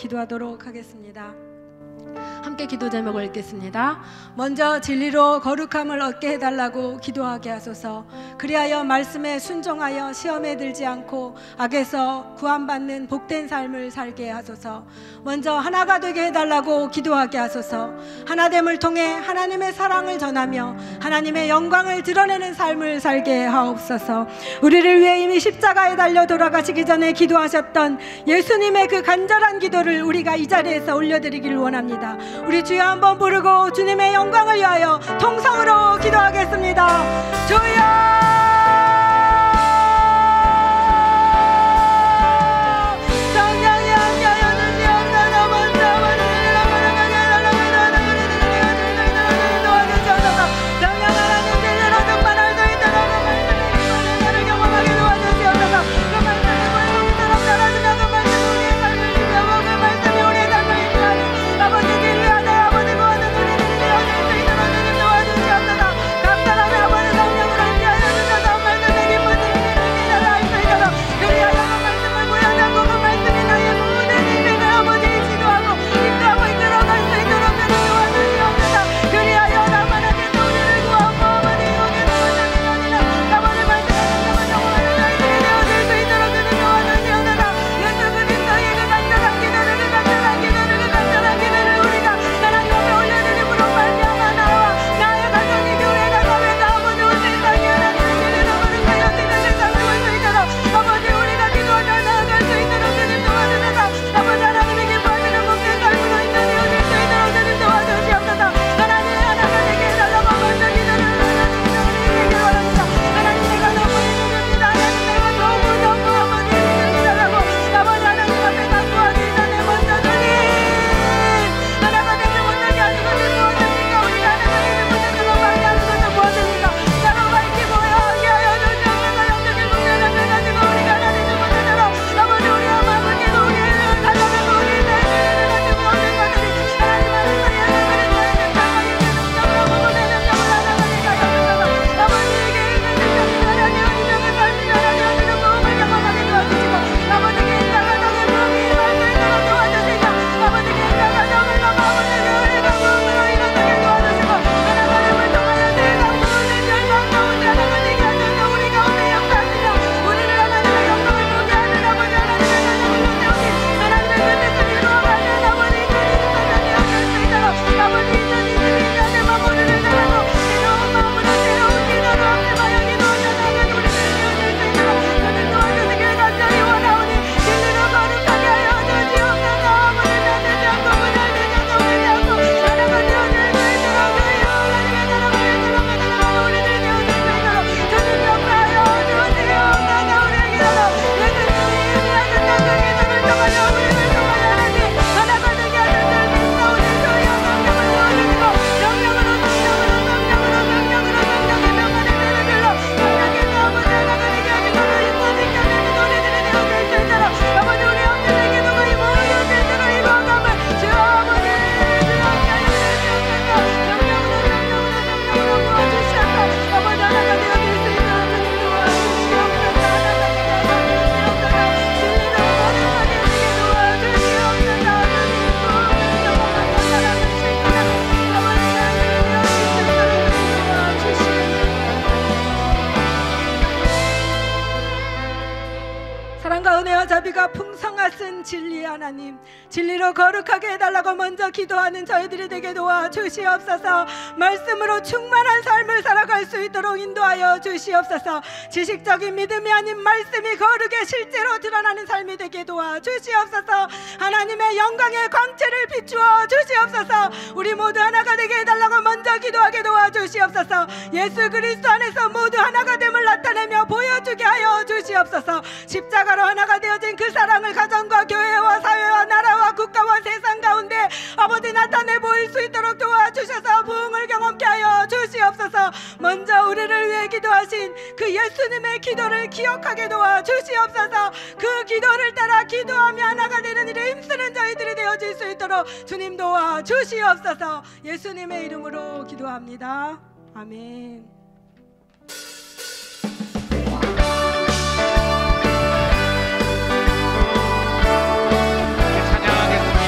기도하도록 하겠습니다. 함께 기도 제목을 읽겠습니다. 먼저 진리로 거룩함을 얻게 해달라고 기도하게 하소서. 그리하여 말씀에 순종하여 시험에 들지 않고 악에서 구원받는 복된 삶을 살게 하소서. 먼저 하나가 되게 해달라고 기도하게 하소서. 하나됨을 통해 하나님의 사랑을 전하며 하나님의 영광을 드러내는 삶을 살게 하옵소서. 우리를 위해 이미 십자가에 달려 돌아가시기 전에 기도하셨던 예수님의 그 간절한 기도를 우리가 이 자리에서 올려드리기를 원합니다. 우리 주여 한번 부르고 주님의 영광을 위하여 통성으로 기도하겠습니다. 주여 자비가 풍성하신 진리의 하나님, 진리로 거룩하게 해달라고 먼저 기도하는 저희들이 되게 도와 주시옵소서. 말씀으로 충만한 삶을 살아갈 수 있도록 인도하여 주시옵소서. 지식적인 믿음이 아닌 말씀이 거룩에 실제로 드러나는 삶이 되게 도와 주시옵소서. 하나님의 영광의 광채를 비추어 주시옵소서. 우리 모두 하나가 되게 해달라고 먼저 기도하게 도와 주시옵소서. 예수 그리스도 안에서 모두 하나가 됨을 나타내며 보여주게 하여 주시옵소서. 십자가로 하나가 되어진 그 사랑을 가정과 교회와 사회와 나라와 국가와 세상 가운데 아버지 나타내 보일 수 있도록 도와주셔서 부흥을 경험케 하여 주시옵소서. 먼저 우리를 위해 기도하신 그 예수님의 기도를 기억하게 도와주시옵소서. 그 기도를 따라 기도하며 하나가 되는 일에 힘쓰는 저희들이 되어질 수 있도록 주님 도와주시옵소서. 예수님의 이름으로 기도합니다. 아멘. 찬양하겠습니다.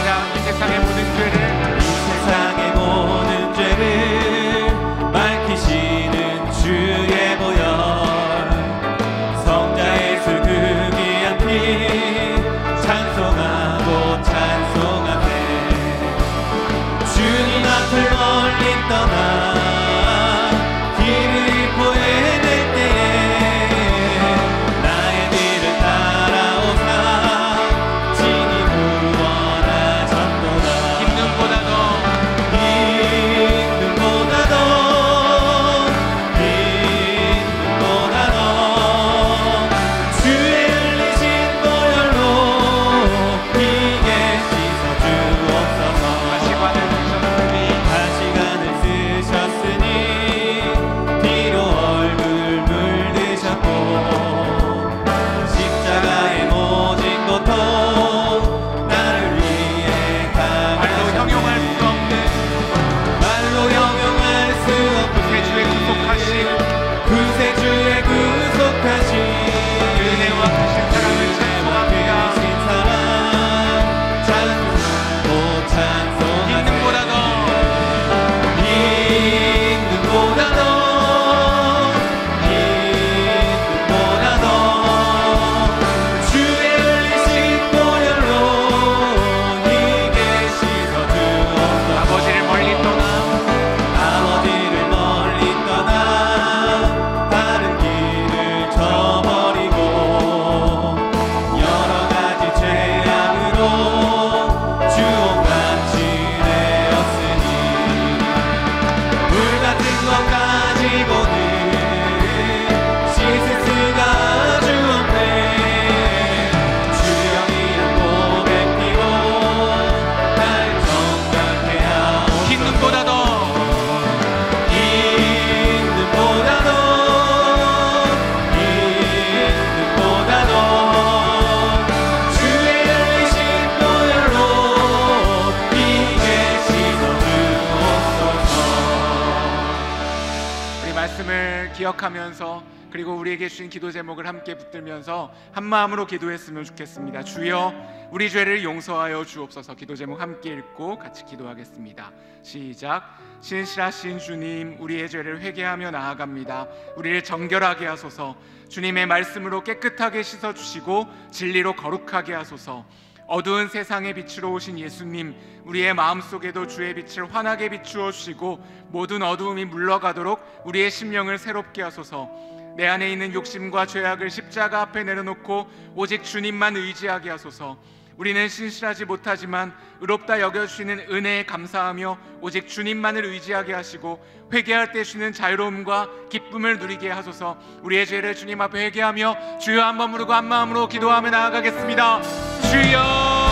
기억하면서 그리고 우리에게 주신 기도 제목을 함께 붙들면서 한 마음으로 기도했으면 좋겠습니다. 주여 우리 죄를 용서하여 주옵소서. 기도 제목 함께 읽고 같이 기도하겠습니다. 시작. 신실하신 주님, 우리의 죄를 회개하며 나아갑니다. 우리를 정결하게 하소서. 주님의 말씀으로 깨끗하게 씻어주시고 진리로 거룩하게 하소서. 어두운 세상의 빛으로 오신 예수님, 우리의 마음속에도 주의 빛을 환하게 비추어 주시고 모든 어두움이 물러가도록 우리의 심령을 새롭게 하소서. 내 안에 있는 욕심과 죄악을 십자가 앞에 내려놓고 오직 주님만 의지하게 하소서. 우리는 신실하지 못하지만 의롭다 여겨주시는 은혜에 감사하며 오직 주님만을 의지하게 하시고 회개할 때 주시는 자유로움과 기쁨을 누리게 하소서. 우리의 죄를 주님 앞에 회개하며 주여 한번 부르고 한 마음으로 기도하며 나아가겠습니다. 주여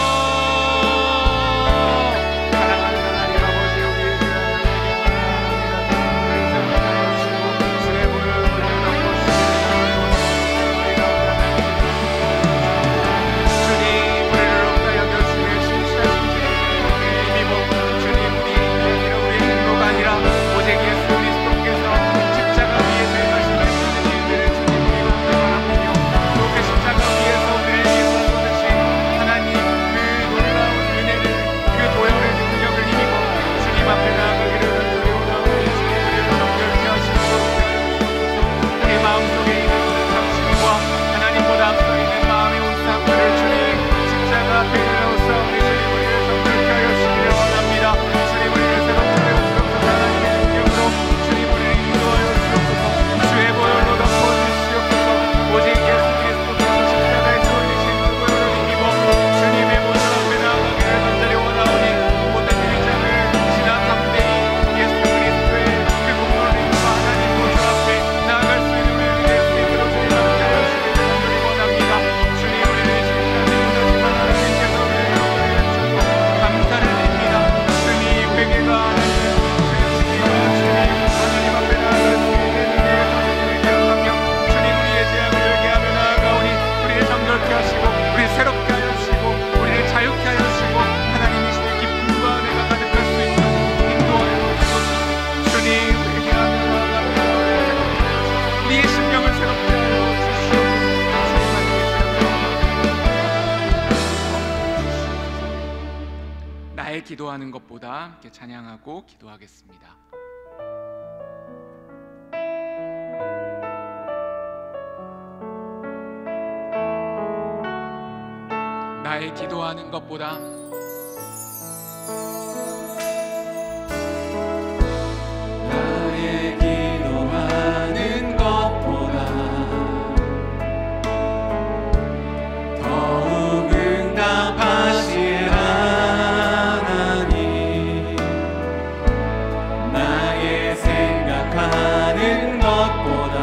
기도하는 것보다 함께 찬양하고 기도하겠습니다. 나의 기도하는 것보다 나의 기도하는 것보다 더욱 응답하실 하나님, 나의 생각하는 것보다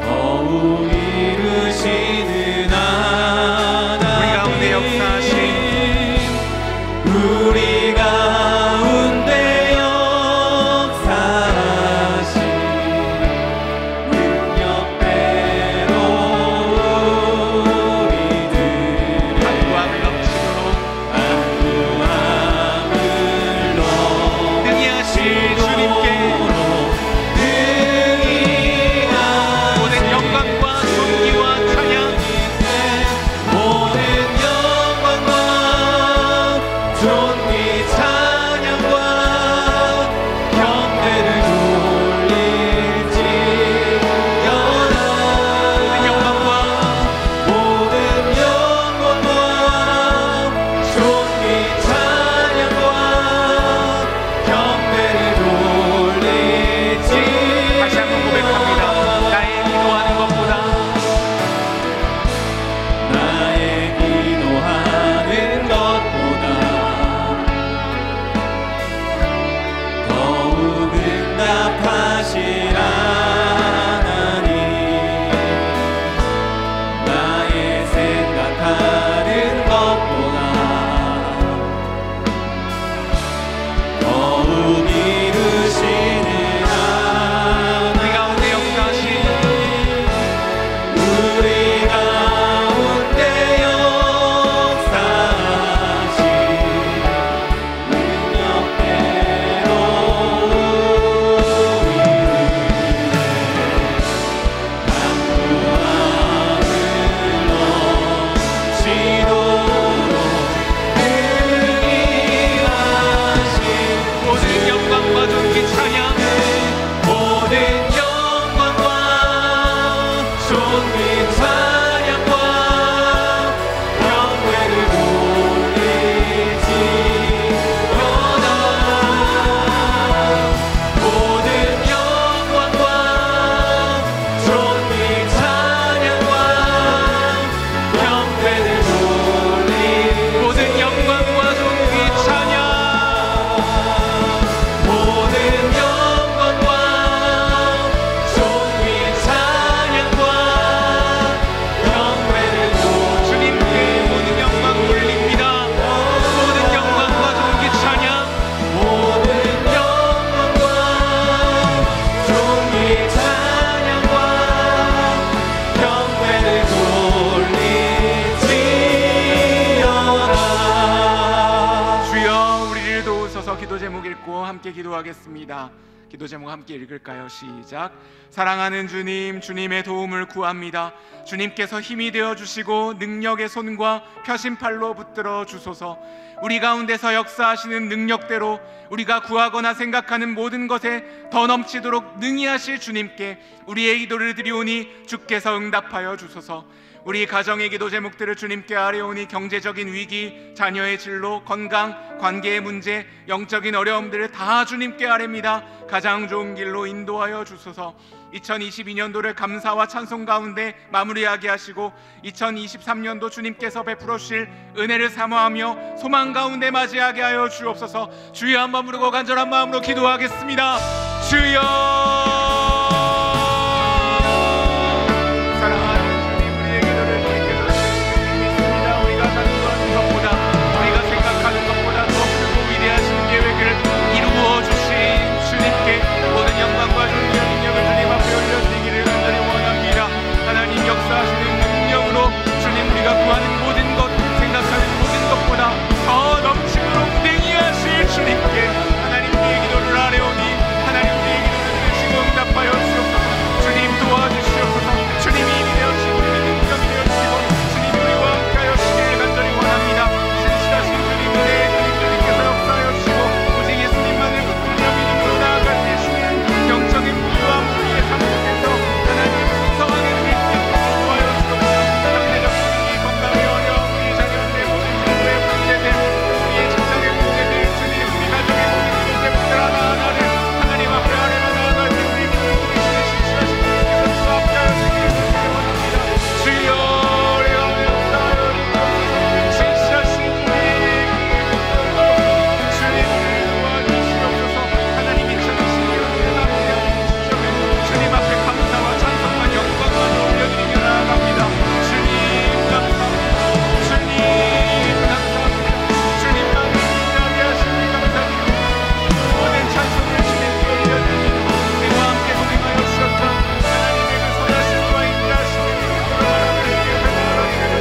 더욱 이루시는 하나님, 기도 제목 읽고 함께 기도하겠습니다. 기도 제목 함께 읽을까요? 시작. 사랑하는 주님, 주님의 도움을 구합니다. 주님께서 힘이 되어 주시고 능력의 손과 펴신팔로 붙들어 주소서. 우리 가운데서 역사하시는 능력대로 우리가 구하거나 생각하는 모든 것에 더 넘치도록 능히 하실 주님께 우리의 기도를 드리오니 주께서 응답하여 주소서. 우리 가정의 기도 제목들을 주님께 아뢰오니 경제적인 위기, 자녀의 진로, 건강, 관계의 문제, 영적인 어려움들을 다 주님께 아뢰입니다. 가장 좋은 길로 인도하여 주소서. 2022년도를 감사와 찬송 가운데 마무리하게 하시고 2023년도 주님께서 베풀어 주실 은혜를 사모하며 소망 가운데 맞이하게 하여 주옵소서. 주여 한번 부르고 간절한 마음으로 기도하겠습니다. 주여. 사랑하는 주님, 우리의 기도를 주님께서 들으시는 믿습니다. 우리가 생각하는 것보다 더 크고 위대하신 계획을 이루어 주신 주님께 모든 영광과 존귀와 능력을 주님 앞에 올려드리기를 간절히 원합니다. 하나님 역사하시는 능력으로 주님, 우리가 구하는 모든 것, 생각하는 모든 것보다 더 넘치도록 능히 하실 주님께 하나님 우리의 기도를 아뢰오니 하나님 우리의 기도를 들으시고 응답하여 주옵소서. 주님 도와주시옵소서. 주님이 힘이 되어주시고 주님이 능력이 되어주시고 주님이 우리와 함께하여 주시기를 간절히 원합니다. 신실하신 주님, 은혜의 주님께서 역사하여 주시고 오직 예수님만을 붙들며 믿음으로 나아갈 때 주님 영적인 부유와 우리의 삶 속에서 하나님 성황의 주님 도와여 주옵소서. 경제적 위기, 건강의 어려움, 우리 자녀들의 모든 정부의 문제들, 우리의 직장의 문제들, 주님 우리 가정의 모든 문제들 하나하나를 하나님 앞에 아뢰어 나아갈 때 우리 믿음을 보이시는 신실하신 주님께서 주와 함께하여 주시기를 원합니다. 주여 우리가 역사하여 주옵소서. 신실하신 주님을 도와주시옵소서. 하나님 2022년도에 마무리하는 시점에 주님 앞에 감사와 찬송과 영광과 올려드리며 나아갑니다. 주님 감사합니다. 주님 감사합니다. 주님만을 위하게 하시니 감사드립니다. 모든 찬송을 주님께 올려드립니다. 우리와 함께 동행하여 주셨던 하나님의 그 선하심과 인자하심을 돌아가는 우리의 회개하기를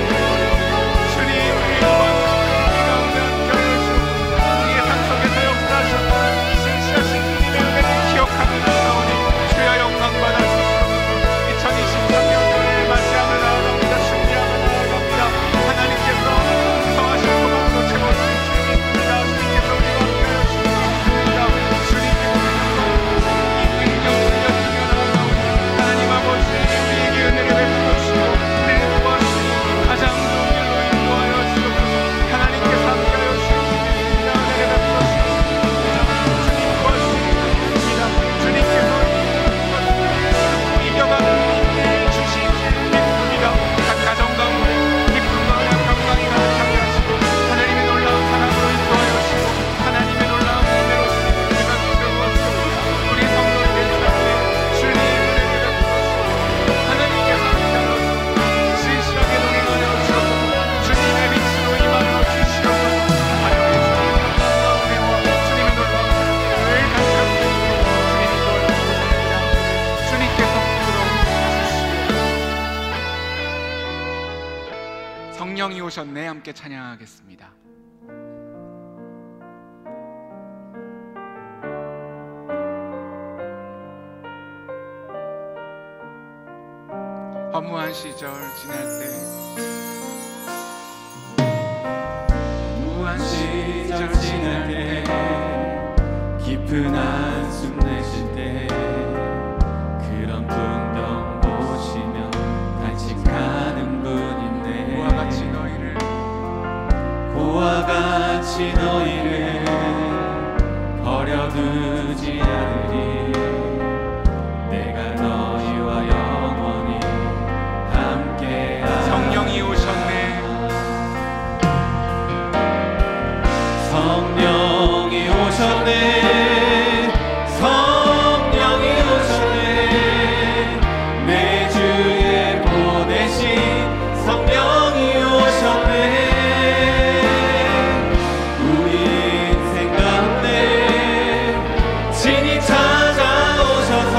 주님 우리 도와주시고 우리 가운데 함께하여 주옵소서. 우리의 삶 속에서 역사하셨던 신실하신 주님의 은혜를 기억하며 나아오니 주여 영광 받아주시옵소서. 2023년도를 맞이하며 나아갑니다. 준비하며 나아갑니다. 하나님께서 성하신 소망으로 채워주신 주님입니다. 주님께서 우리와 함께하여 주십니다. 주님께서 이 능력 올려드리며 나아가오니 하나님 아버지 우리에게 은혜를 베풀어 주시고 우리를 도와주시고 가장 좋은 길로 인도하여 주옵소서. 하나님께서 함께하여 주신 주님입니다. 은혜를 베풀어 주십니다. 주님 도와주시기 믿습니다. 주님께서 이겨가는 힘을 주시기 믿습니다. 각 가정 가운데 기쁨과 평강이 가득하게 하시고 하나님의 놀라운 사랑으로 인도하여 주시고 하나님의 놀라운 은혜로 주님을 감싸주옵소서. 우리 성도들의 삶에 주님 은혜를 베풀어 주시고 하나님께서 함께하여 주시고 신실하게 동행하여 주옵소서. 주님의 빛으로 임하여 주시옵소서. 하나님의 주님의 감사와 은혜와 주님의 놀라운 사랑을 가득하게 주님이 인도하여 주옵소서. 주님께서 들어오시오. 성령이 오셨네. 함께 찬양하겠습니다. 허무한 시절 지날 때 허무한 시절 지날 때 깊은 한숨 내쉴 때 그런 풍경 보시며 간직하는 분인데 고와 같이 너희를 버려두지 않으리. 내가 너희와 영원히 함께하리. 성령이 오셨네. 성령이 오셨네. 성령이 오셨네. 내 주에 보내신 성령이 오셨네. 우리 인생 가운데 친히 찾아오셔서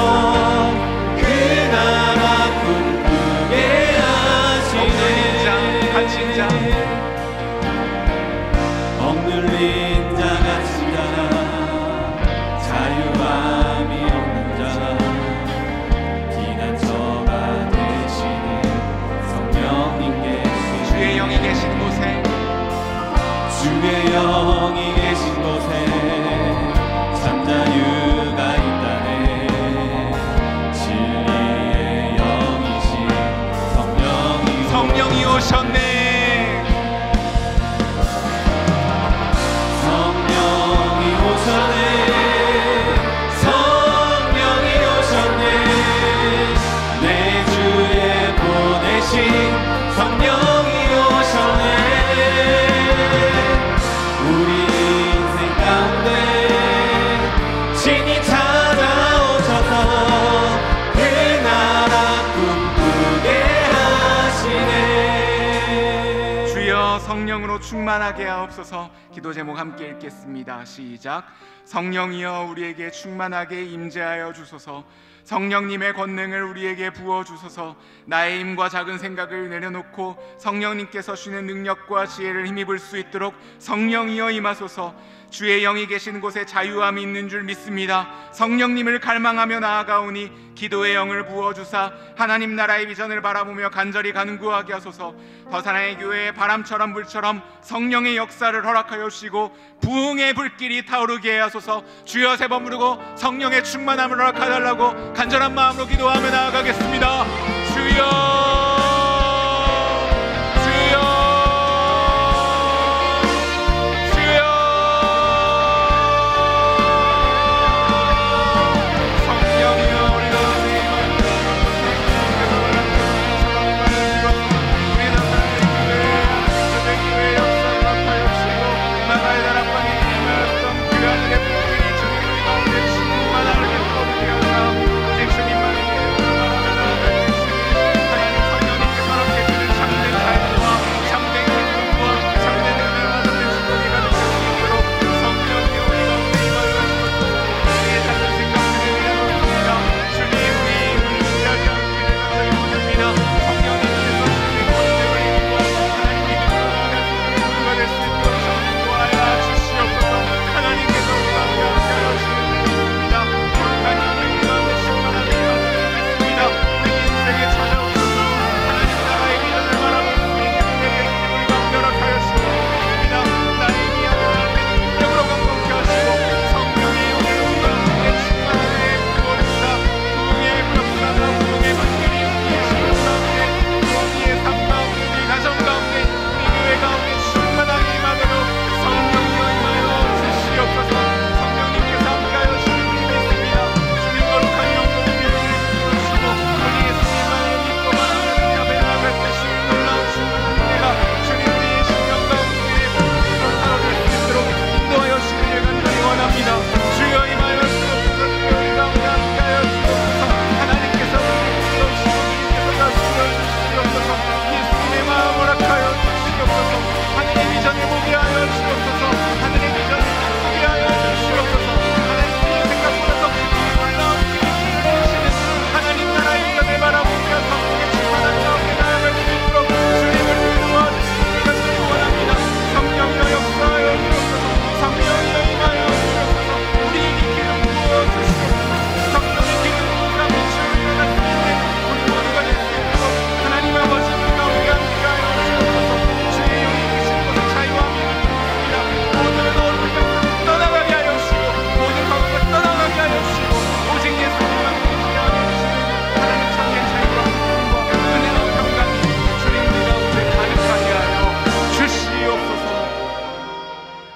성령으로 충만하게 하옵소서. 기도 제목 함께 읽겠습니다. 시작. 성령이여 우리에게 충만하게 임재하여 주소서. 성령님의 권능을 우리에게 부어주소서. 나의 힘과 작은 생각을 내려놓고 성령님께서 주시는 능력과 지혜를 힘입을 수 있도록 성령이여 임하소서. 주의 영이 계시는 곳에 자유함이 있는 줄 믿습니다. 성령님을 갈망하며 나아가오니 기도의 영을 부어주사 하나님 나라의 비전을 바라보며 간절히 간구하게 하소서. 더사랑의 교회에 바람처럼 불처럼 성령의 역사를 허락하여 주시고 부흥의 불길이 타오르게 하소서. 주여 세 번 부르고 성령의 충만함을 허락하달라고 간절한 마음으로 기도하며 나아가겠습니다. 주여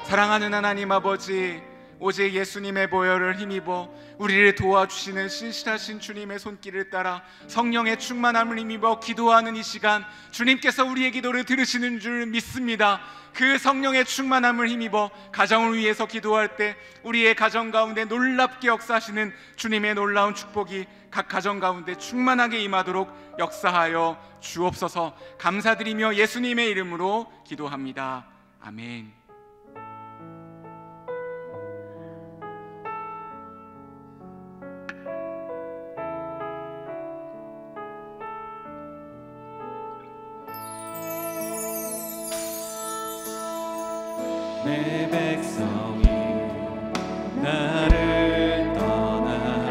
사랑하는 하나님 아버지, 오직 예수님의 보혈을 힘입어 우리를 도와주시는 신실하신 주님의 손길을 따라 성령의 충만함을 힘입어 기도하는 이 시간, 주님께서 우리의 기도를 들으시는 줄 믿습니다. 그 성령의 충만함을 힘입어 가정을 위해서 기도할 때 우리의 가정 가운데 놀랍게 역사하시는 주님의 놀라운 축복이 각 가정 가운데 충만하게 임하도록 역사하여 주옵소서. 감사드리며 예수님의 이름으로 기도합니다. 아멘. 내 백성이 나를 떠나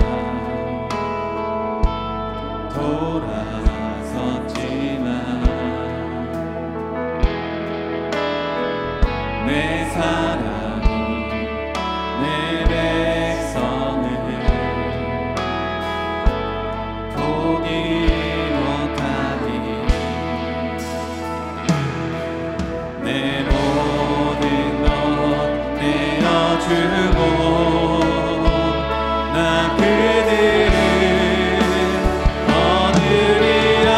돌아섰지만 내 사랑이 내 백성을 포기 못하니 내 모든 것 내어주고 나 그들을 얻으리라.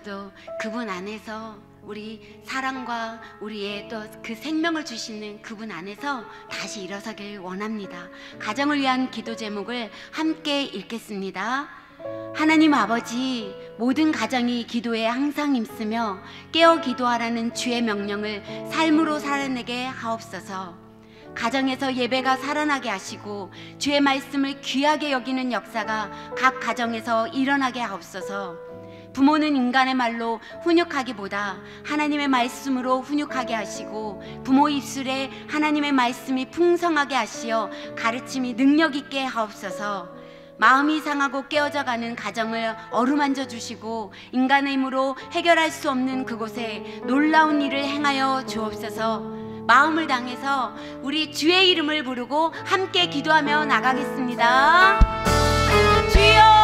힘들어도 그분 안에서 우리 사랑과 우리의 또 그 생명을 주시는 그분 안에서 다시 일어서길 원합니다. 가정을 위한 기도 제목을 함께 읽겠습니다. 하나님 아버지, 모든 가정이 기도에 항상 힘쓰며 깨어 기도하라는 주의 명령을 삶으로 살아내게 하옵소서. 가정에서 예배가 살아나게 하시고 주의 말씀을 귀하게 여기는 역사가 각 가정에서 일어나게 하옵소서. 부모는 인간의 말로 훈육하기보다 하나님의 말씀으로 훈육하게 하시고 부모 입술에 하나님의 말씀이 풍성하게 하시어 가르침이 능력 있게 하옵소서. 마음이 상하고 깨어져가는 가정을 어루만져 주시고 인간의 힘으로 해결할 수 없는 그곳에 놀라운 일을 행하여 주옵소서. 마음을 당해서 우리 주의 이름을 부르고 함께 기도하며 나가겠습니다. 주여,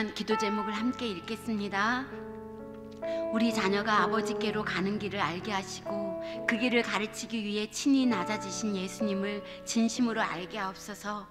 위한 기도 제목을 함께 읽겠습니다. 우리 자녀가 아버지께로 가는 길을 알게 하시고 그 길을 가르치기 위해 친히 낮아지신 예수님을 진심으로 알게 하옵소서.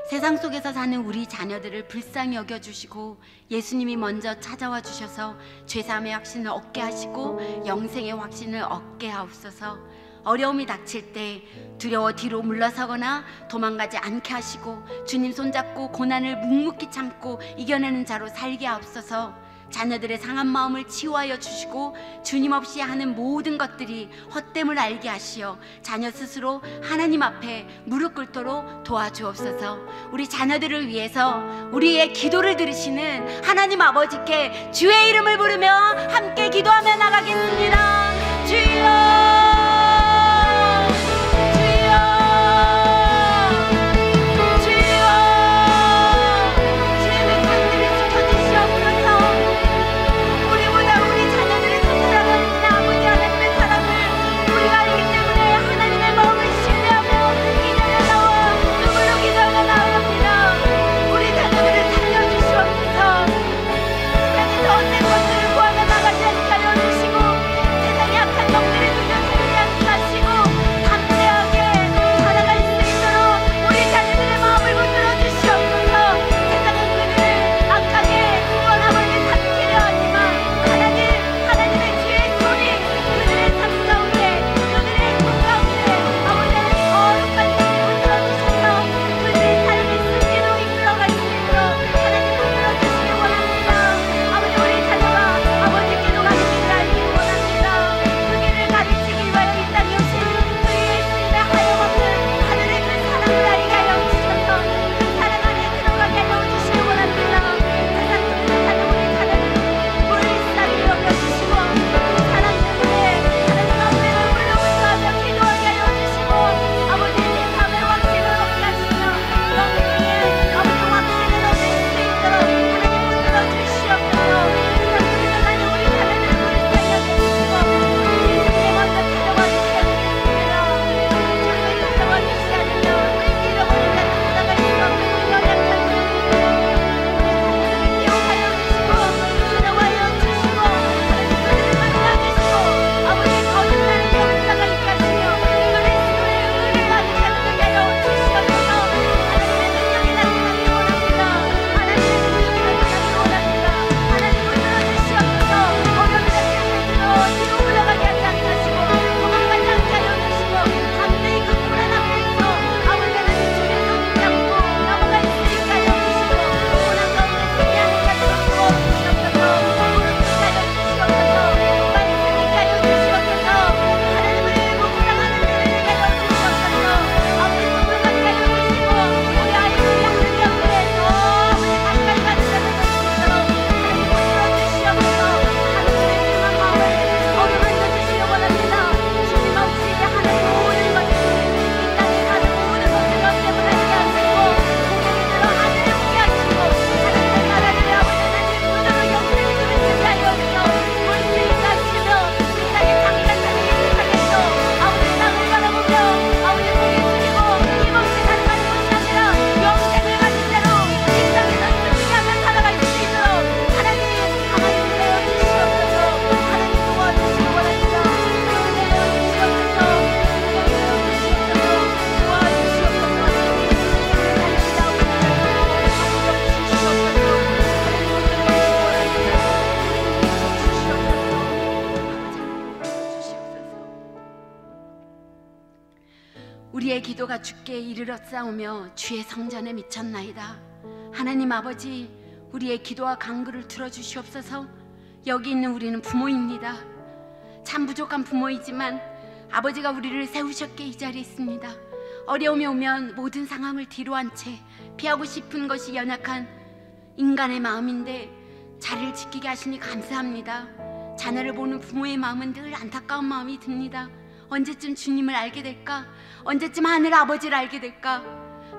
세상 속에서 사는 우리 자녀들을 불쌍히 여겨주시고 예수님이 먼저 찾아와 주셔서 죄사함의 확신을 얻게 하시고 영생의 확신을 얻게 하옵소서. 어려움이 닥칠 때 두려워 뒤로 물러서거나 도망가지 않게 하시고 주님 손잡고 고난을 묵묵히 참고 이겨내는 자로 살게 하옵소서. 자녀들의 상한 마음을 치유하여 주시고 주님 없이 하는 모든 것들이 헛됨을 알게 하시어 자녀 스스로 하나님 앞에 무릎 꿇도록 도와주옵소서. 우리 자녀들을 위해서 우리의 기도를 들으시는 하나님 아버지께 주의 이름을 부르며 함께 기도하며 나가겠습니다. 주여, 우리의 기도가 주께 이르렀사오며 주의 성전에 미쳤나이다. 하나님 아버지, 우리의 기도와 간구를 들어주시옵소서. 여기 있는 우리는 부모입니다. 참 부족한 부모이지만 아버지가 우리를 세우셨기에 이 자리에 있습니다. 어려움이 오면 모든 상황을 뒤로 한 채 피하고 싶은 것이 연약한 인간의 마음인데 자리를 지키게 하시니 감사합니다. 자녀를 보는 부모의 마음은 늘 안타까운 마음이 듭니다. 언제쯤 주님을 알게 될까? 언제쯤 하늘 아버지를 알게 될까?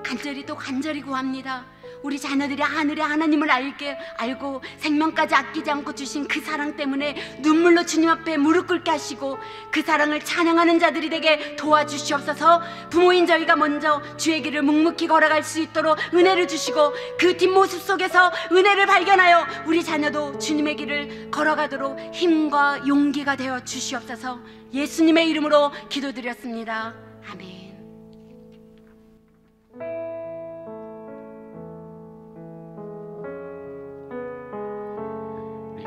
간절히 또 간절히 구합니다. 우리 자녀들이 하늘의 하나님을 알고 생명까지 아끼지 않고 주신 그 사랑 때문에 눈물로 주님 앞에 무릎 꿇게 하시고 그 사랑을 찬양하는 자들이 되게 도와주시옵소서. 부모인 저희가 먼저 주의 길을 묵묵히 걸어갈 수 있도록 은혜를 주시고 그 뒷모습 속에서 은혜를 발견하여 우리 자녀도 주님의 길을 걸어가도록 힘과 용기가 되어 주시옵소서. 예수님의 이름으로 기도드렸습니다. 아멘.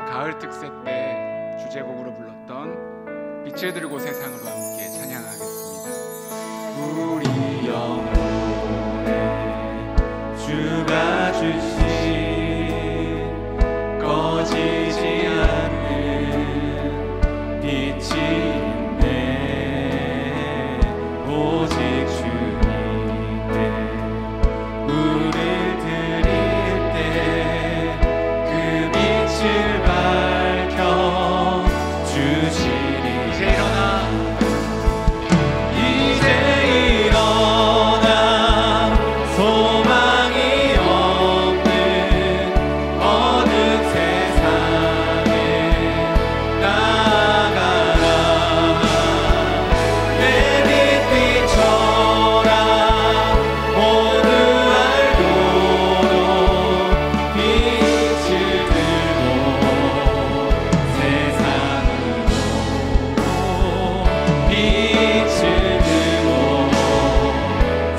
가을 특세 때 주제곡으로 불렀던 빛을 들고 세상으로 함께 찬양하겠습니다. 우리 영혼에 주가 주신 꺼지지 않는 빛이 있네. 오직 주님께 물을 드릴 때 그 빛을 밝혀 주시리. 이제 일어나 소망이 없는 어둠 세상에 나가라. 내 빛 비춰라. 모두 알도록 빛을 들고 세상으로 빛을 들고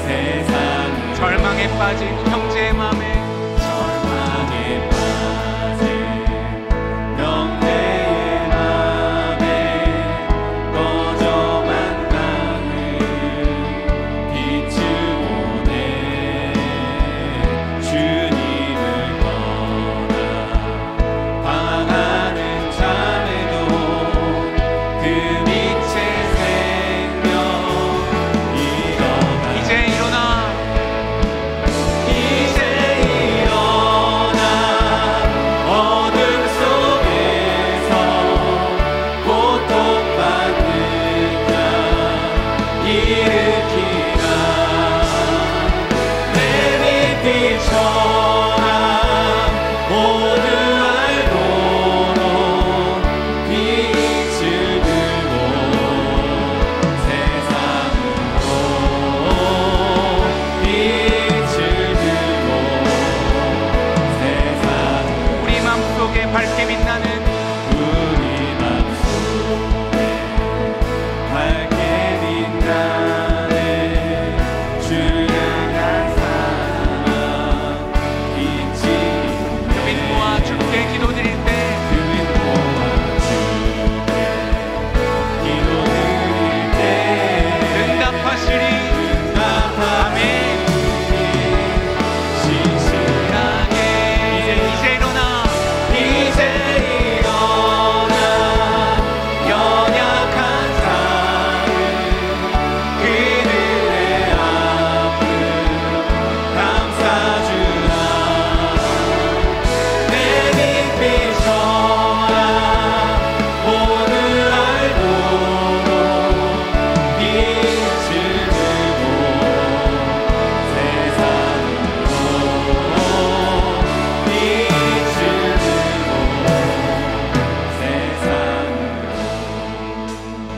세상으로. 절망에 빠진 형제의 맘에 절망에 빠진 명대의 맘에 꺼져만 가는 빛을 보내. 주님을 떠나 방황하는 자매도 그 빛의 생명 잃어가. 이제 일어나 이제 일어나 어둠 속에서 고통받는 자 일으키라. 내 빛 비춰라. 모두 알도록 빛을 들고 세상으로 빛을 들고 세상으로. 우리 맘속에 밝게 빛나는 우리 맘속에 밝게 빛나네. 주를 향한 사랑 빛이 있네. 그 빛 모아 주께 기도드릴 때 그 빛 모아 주께 기도드릴 때 응답하시리. 응답하시리. 신실하게 이제 일어나 이제 일어나 연약한 삶을 그들의 아픔 감싸주라. 내 빛 비춰라. 모두 알도록 빛을 들고 세상으로 빛을 들고 세상으로.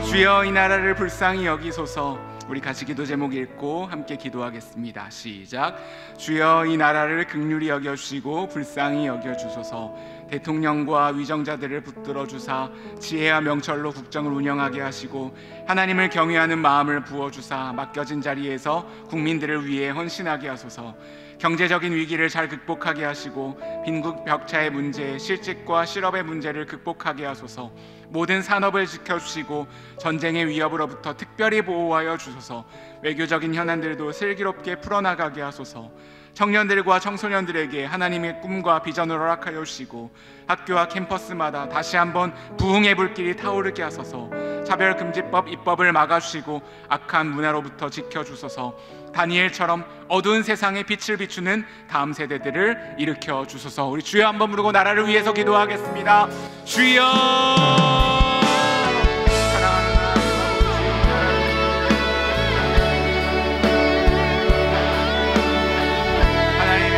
주여 이 나라를 불쌍히 여기소서. 우리 같이 기도 제목 읽고 함께 기도하겠습니다. 시작. 주여 이 나라를 긍휼히 여겨주시고 불쌍히 여겨주소서. 대통령과 위정자들을 붙들어 주사 지혜와 명철로 국정을 운영하게 하시고 하나님을 경외하는 마음을 부어주사 맡겨진 자리에서 국민들을 위해 헌신하게 하소서. 경제적인 위기를 잘 극복하게 하시고 빈국 벽차의 문제, 실직과 실업의 문제를 극복하게 하소서. 모든 산업을 지켜주시고 전쟁의 위협으로부터 특별히 보호하여 주소서. 외교적인 현안들도 슬기롭게 풀어나가게 하소서. 청년들과 청소년들에게 하나님의 꿈과 비전을 허락하여 주시고 학교와 캠퍼스마다 다시 한번 부흥의 불길이 타오르게 하소서. 차별금지법 입법을 막아주시고 악한 문화로부터 지켜주소서. 다니엘처럼 어두운 세상에 빛을 비추는 다음 세대들을 일으켜 주소서. 우리 주여 한번 부르고 나라를 위해서 기도하겠습니다. 주여. 사랑하는 하나님,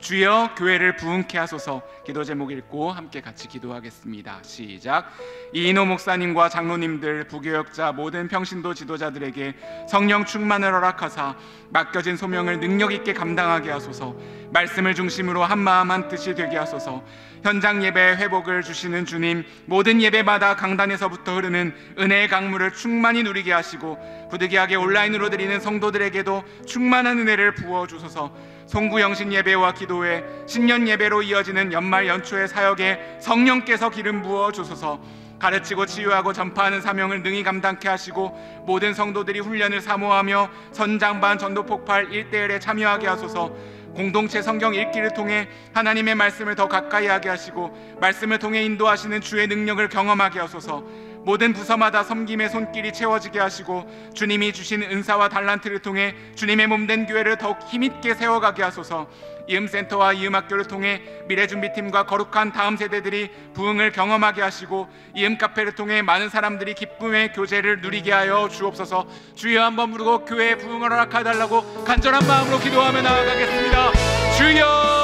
주여 교회를 부흥케 하소서. 기도 제목 읽고 함께 같이 기도하겠습니다. 시작. 이인호 목사님과 장로님들, 부교역자, 모든 평신도 지도자들에게 성령 충만을 허락하사 맡겨진 소명을 능력 있게 감당하게 하소서. 말씀을 중심으로 한마음 한뜻이 되게 하소서. 현장 예배의 회복을 주시는 주님, 모든 예배마다 강단에서부터 흐르는 은혜의 강물을 충만히 누리게 하시고 부득이하게 온라인으로 드리는 성도들에게도 충만한 은혜를 부어주소서. 송구영신 예배와 기도회, 신년 예배로 이어지는 연말 연초의 사역에 성령께서 기름 부어주소서. 가르치고 치유하고 전파하는 사명을 능히 감당케 하시고 모든 성도들이 훈련을 사모하며 선장반 전도폭발 1대1에 참여하게 하소서. 공동체 성경 읽기를 통해 하나님의 말씀을 더 가까이 하게 하시고 말씀을 통해 인도하시는 주의 능력을 경험하게 하소서. 모든 부서마다 섬김의 손길이 채워지게 하시고 주님이 주신 은사와 달란트를 통해 주님의 몸된 교회를 더욱 힘있게 세워가게 하소서. 이음센터와 이음학교를 통해 미래준비팀과 거룩한 다음 세대들이 부흥을 경험하게 하시고 이음카페를 통해 많은 사람들이 기쁨의 교제를 누리게 하여 주옵소서. 주여 한번 부르고 교회의 부흥을 허락해달라고 간절한 마음으로 기도하며 나아가겠습니다. 주여.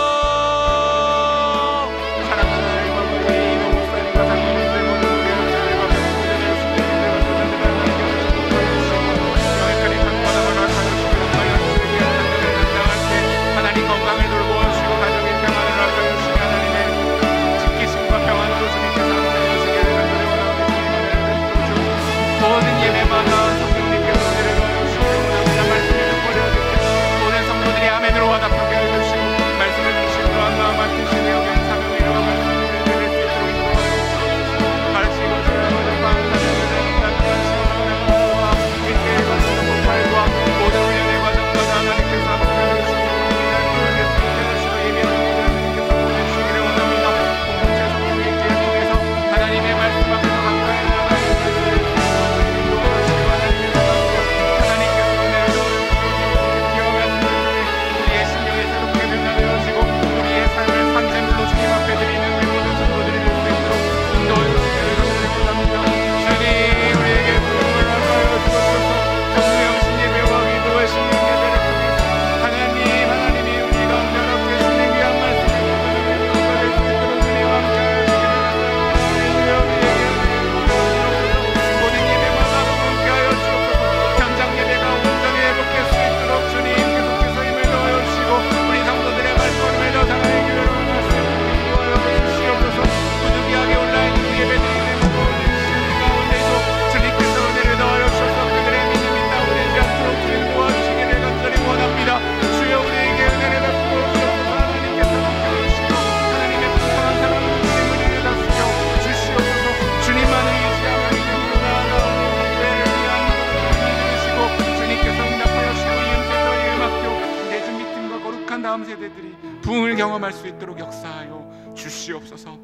다음 세대들이 부흥을 경험할 수 있도록 역사하여 주시옵소서.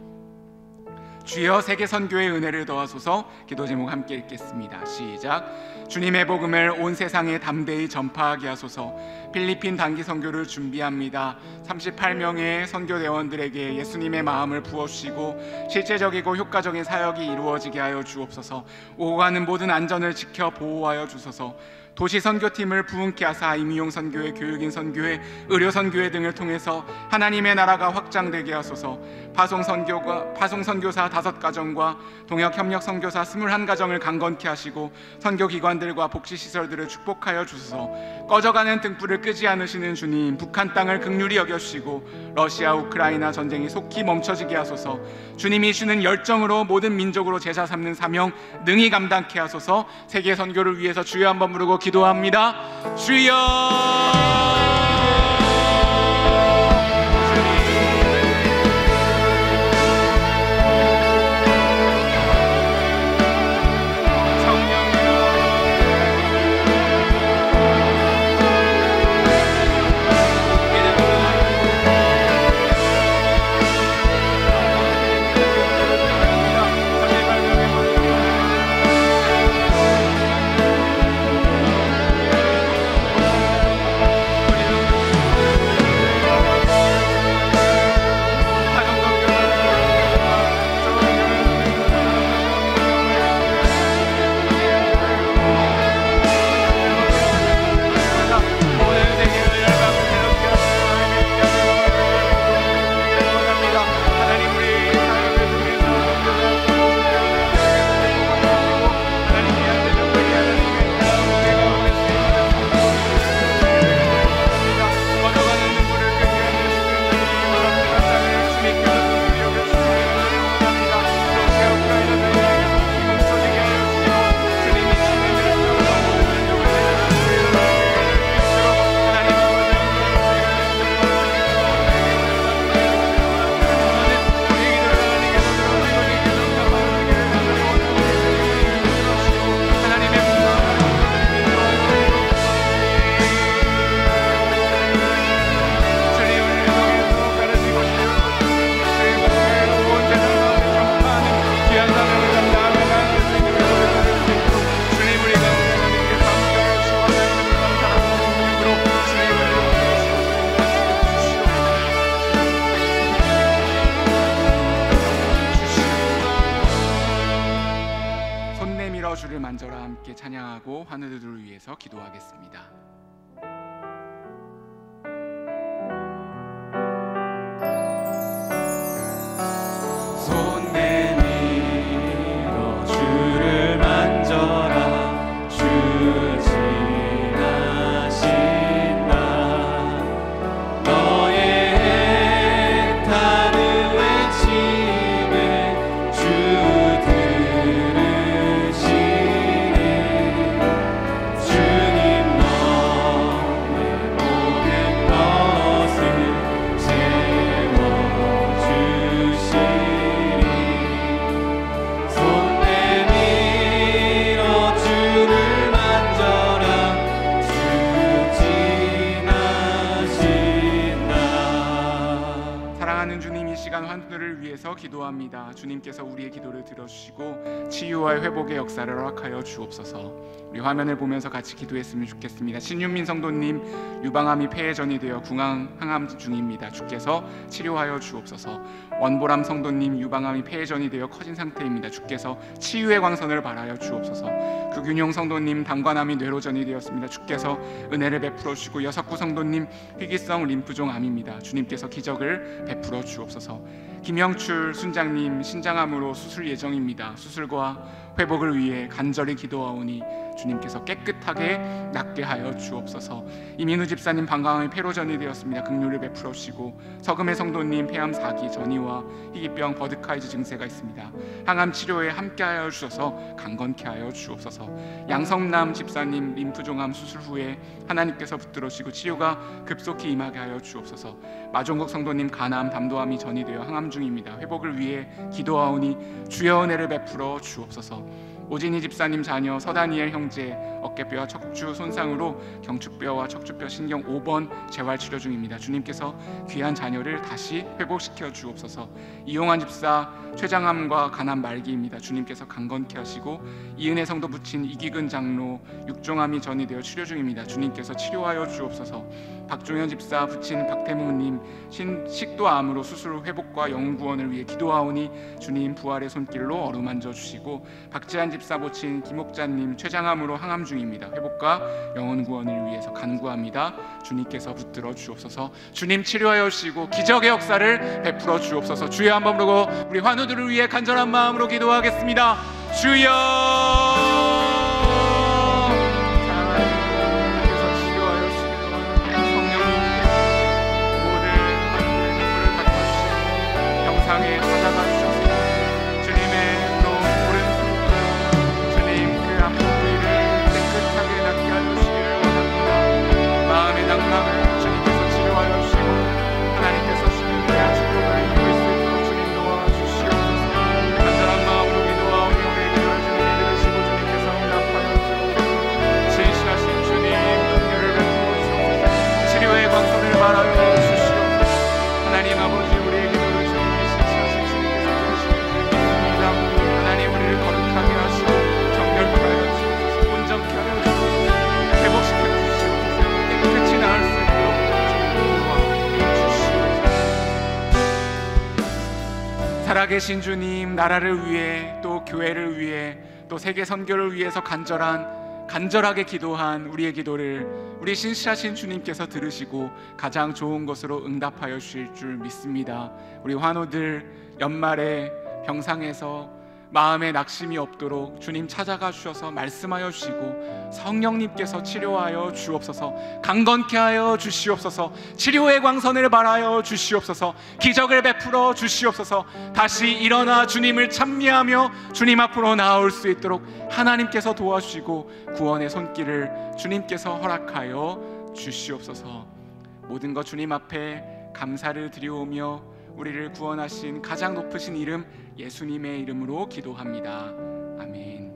주여 세계 선교의 은혜를 더하소서. 기도 제목 함께 읽겠습니다. 시작. 주님의 복음을 온 세상에 담대히 전파하게 하소서. 필리핀 단기 선교를 준비합니다. 38명의 선교대원들에게 예수님의 마음을 부어주시고 실제적이고 효과적인 사역이 이루어지게 하여 주옵소서. 오고 가는 모든 안전을 지켜 보호하여 주소서. 도시 선교팀을 부흥케 하사 임의용 선교회, 교육인 선교회, 의료 선교회 등을 통해서 하나님의 나라가 확장되게 하소서. 파송 선교사 5가정과 동역 협력 선교사 21가정을 강건케 하시고 선교기관들과 복지시설들을 축복하여 주소서. 꺼져가는 등불을 끄지 않으시는 주님, 북한 땅을 긍휼히 여겨주시고 러시아 우크라이나 전쟁이 속히 멈춰지게 하소서. 주님이 주는 열정으로 모든 민족으로 제사 삼는 사명 능히 감당케 하소서. 세계 선교를 위해서 주여 한번 부르고 기도합니다. 주여. 예배하고 환우들을 위해서 기도하겠습니다. 손 내밀어 주를 만져라. 주 지나신다. 너의 애타는 외침에 주 들으시니 주님 너의 모든 것을 채워주시니 손 내밀어 주를 만져라. 주 지나신다. 사랑하는 주님, 이 시간 환우들을 위해서 기도합니다. 주님께서 우리의 기도를 들어주시고 치유와 회복의 역사를 허락하여 주옵소서. 우리 화면을 보면서 같이 기도했으면 좋겠습니다. 신윤민 성도님, 유방암이 폐해전이 되어 항암 중입니다. 주께서 치료하여 주옵소서. 원보람 성도님, 유방암이 폐해전이 되어 커진 상태입니다. 주께서 치유의 광선을 발하여 주옵소서. 구균용 성도님, 당관암이 뇌로전이 되었습니다. 주께서 은혜를 베풀어 주시고, 여석구 성도님, 희귀성 림프종 암입니다. 주님께서 기적을 베풀어 주옵소서. 김영출 순장님, 신장암으로 수술 예정입니다. 수술과 회복을 위해 간절히 기도하오니 주님께서 깨끗하게 낫게 하여 주옵소서. 이민우 집사님, 방광암이 폐로전이 되었습니다. 긍휼을 베풀어 주시고, 서금의 성도님, 폐암 4기 전이와 희귀병 버드카이즈 증세가 있습니다. 항암 치료에 함께하여 주셔서 강건케 하여 주옵소서. 양성남 집사님, 림프종암 수술 후에 하나님께서 붙들어 주시고 치료가 급속히 임하게 하여 주옵소서. 마종국 성도님, 간암, 담도암이 전이 되어 항암 중입니다. 회복을 위해 기도하오니 주여 은혜를 베풀어 주옵소서. 오진희 집사님 자녀 서다니엘 형제, 어깨뼈와 척추 손상으로 경축뼈와 척추뼈 신경 5번 재활치료 중입니다. 주님께서 귀한 자녀를 다시 회복시켜 주옵소서. 이용환 집사, 췌장암과 간암 말기입니다. 주님께서 강건케 하시고, 이은혜 성도 부친 이기근 장로, 육종암이 전이 되어 치료 중입니다. 주님께서 치료하여 주옵소서. 박종현 집사 부친 박태무님, 식도암으로 수술 후 회복과 영구원을 위해 기도하오니 주님 부활의 손길로 어루만져 주시고, 박지한 집사 부친 김옥자님, 췌장암으로 항암 중입니다. 회복과 영원 구원을 위해서 간구합니다. 주님께서 붙들어 주옵소서. 주님 치료하여 주시고 기적의 역사를 베풀어 주옵소서. 주여 한번 부르고 우리 환우들을 위해 간절한 마음으로 기도하겠습니다. 주여. 살아계신 주님, 나라를 위해 또 교회를 위해 또 세계 선교를 위해서 간절하게 기도한 우리의 기도를 우리 신실하신 주님께서 들으시고 가장 좋은 것으로 응답하여 주실 줄 믿습니다. 우리 환우들 연말에 병상에서 마음에 낙심이 없도록 주님 찾아가 주셔서 말씀하여 주시고, 성령님께서 치료하여 주옵소서. 강건케 하여 주시옵소서. 치료의 광선을 발하여 주시옵소서. 기적을 베풀어 주시옵소서. 다시 일어나 주님을 찬미하며 주님 앞으로 나올 수 있도록 하나님께서 도와주시고 구원의 손길을 주님께서 허락하여 주시옵소서. 모든 것 주님 앞에 감사를 드리오며 우리를 구원하신 가장 높으신 이름 예수님의 이름으로 기도합니다. 아멘.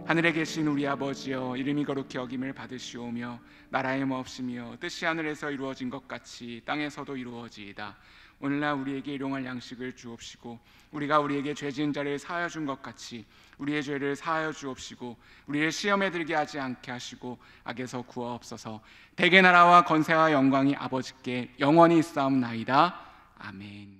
하늘에 계신 우리 아버지여, 이름이 거룩히 여김을 받으시오며 나라의 마옵시며 뜻이 하늘에서 이루어진 것 같이 땅에서도 이루어지이다. 오늘날 우리에게 일용할 양식을 주옵시고, 우리가 우리에게 죄 지은 자를 사하여 준 것 같이 우리의 죄를 사하여 주옵시고, 우리를 시험에 들게 하지 않게 하시고 악에서 구하옵소서. 대개 나라와 건세와 영광이 아버지께 영원히 있사옵나이다. 아멘.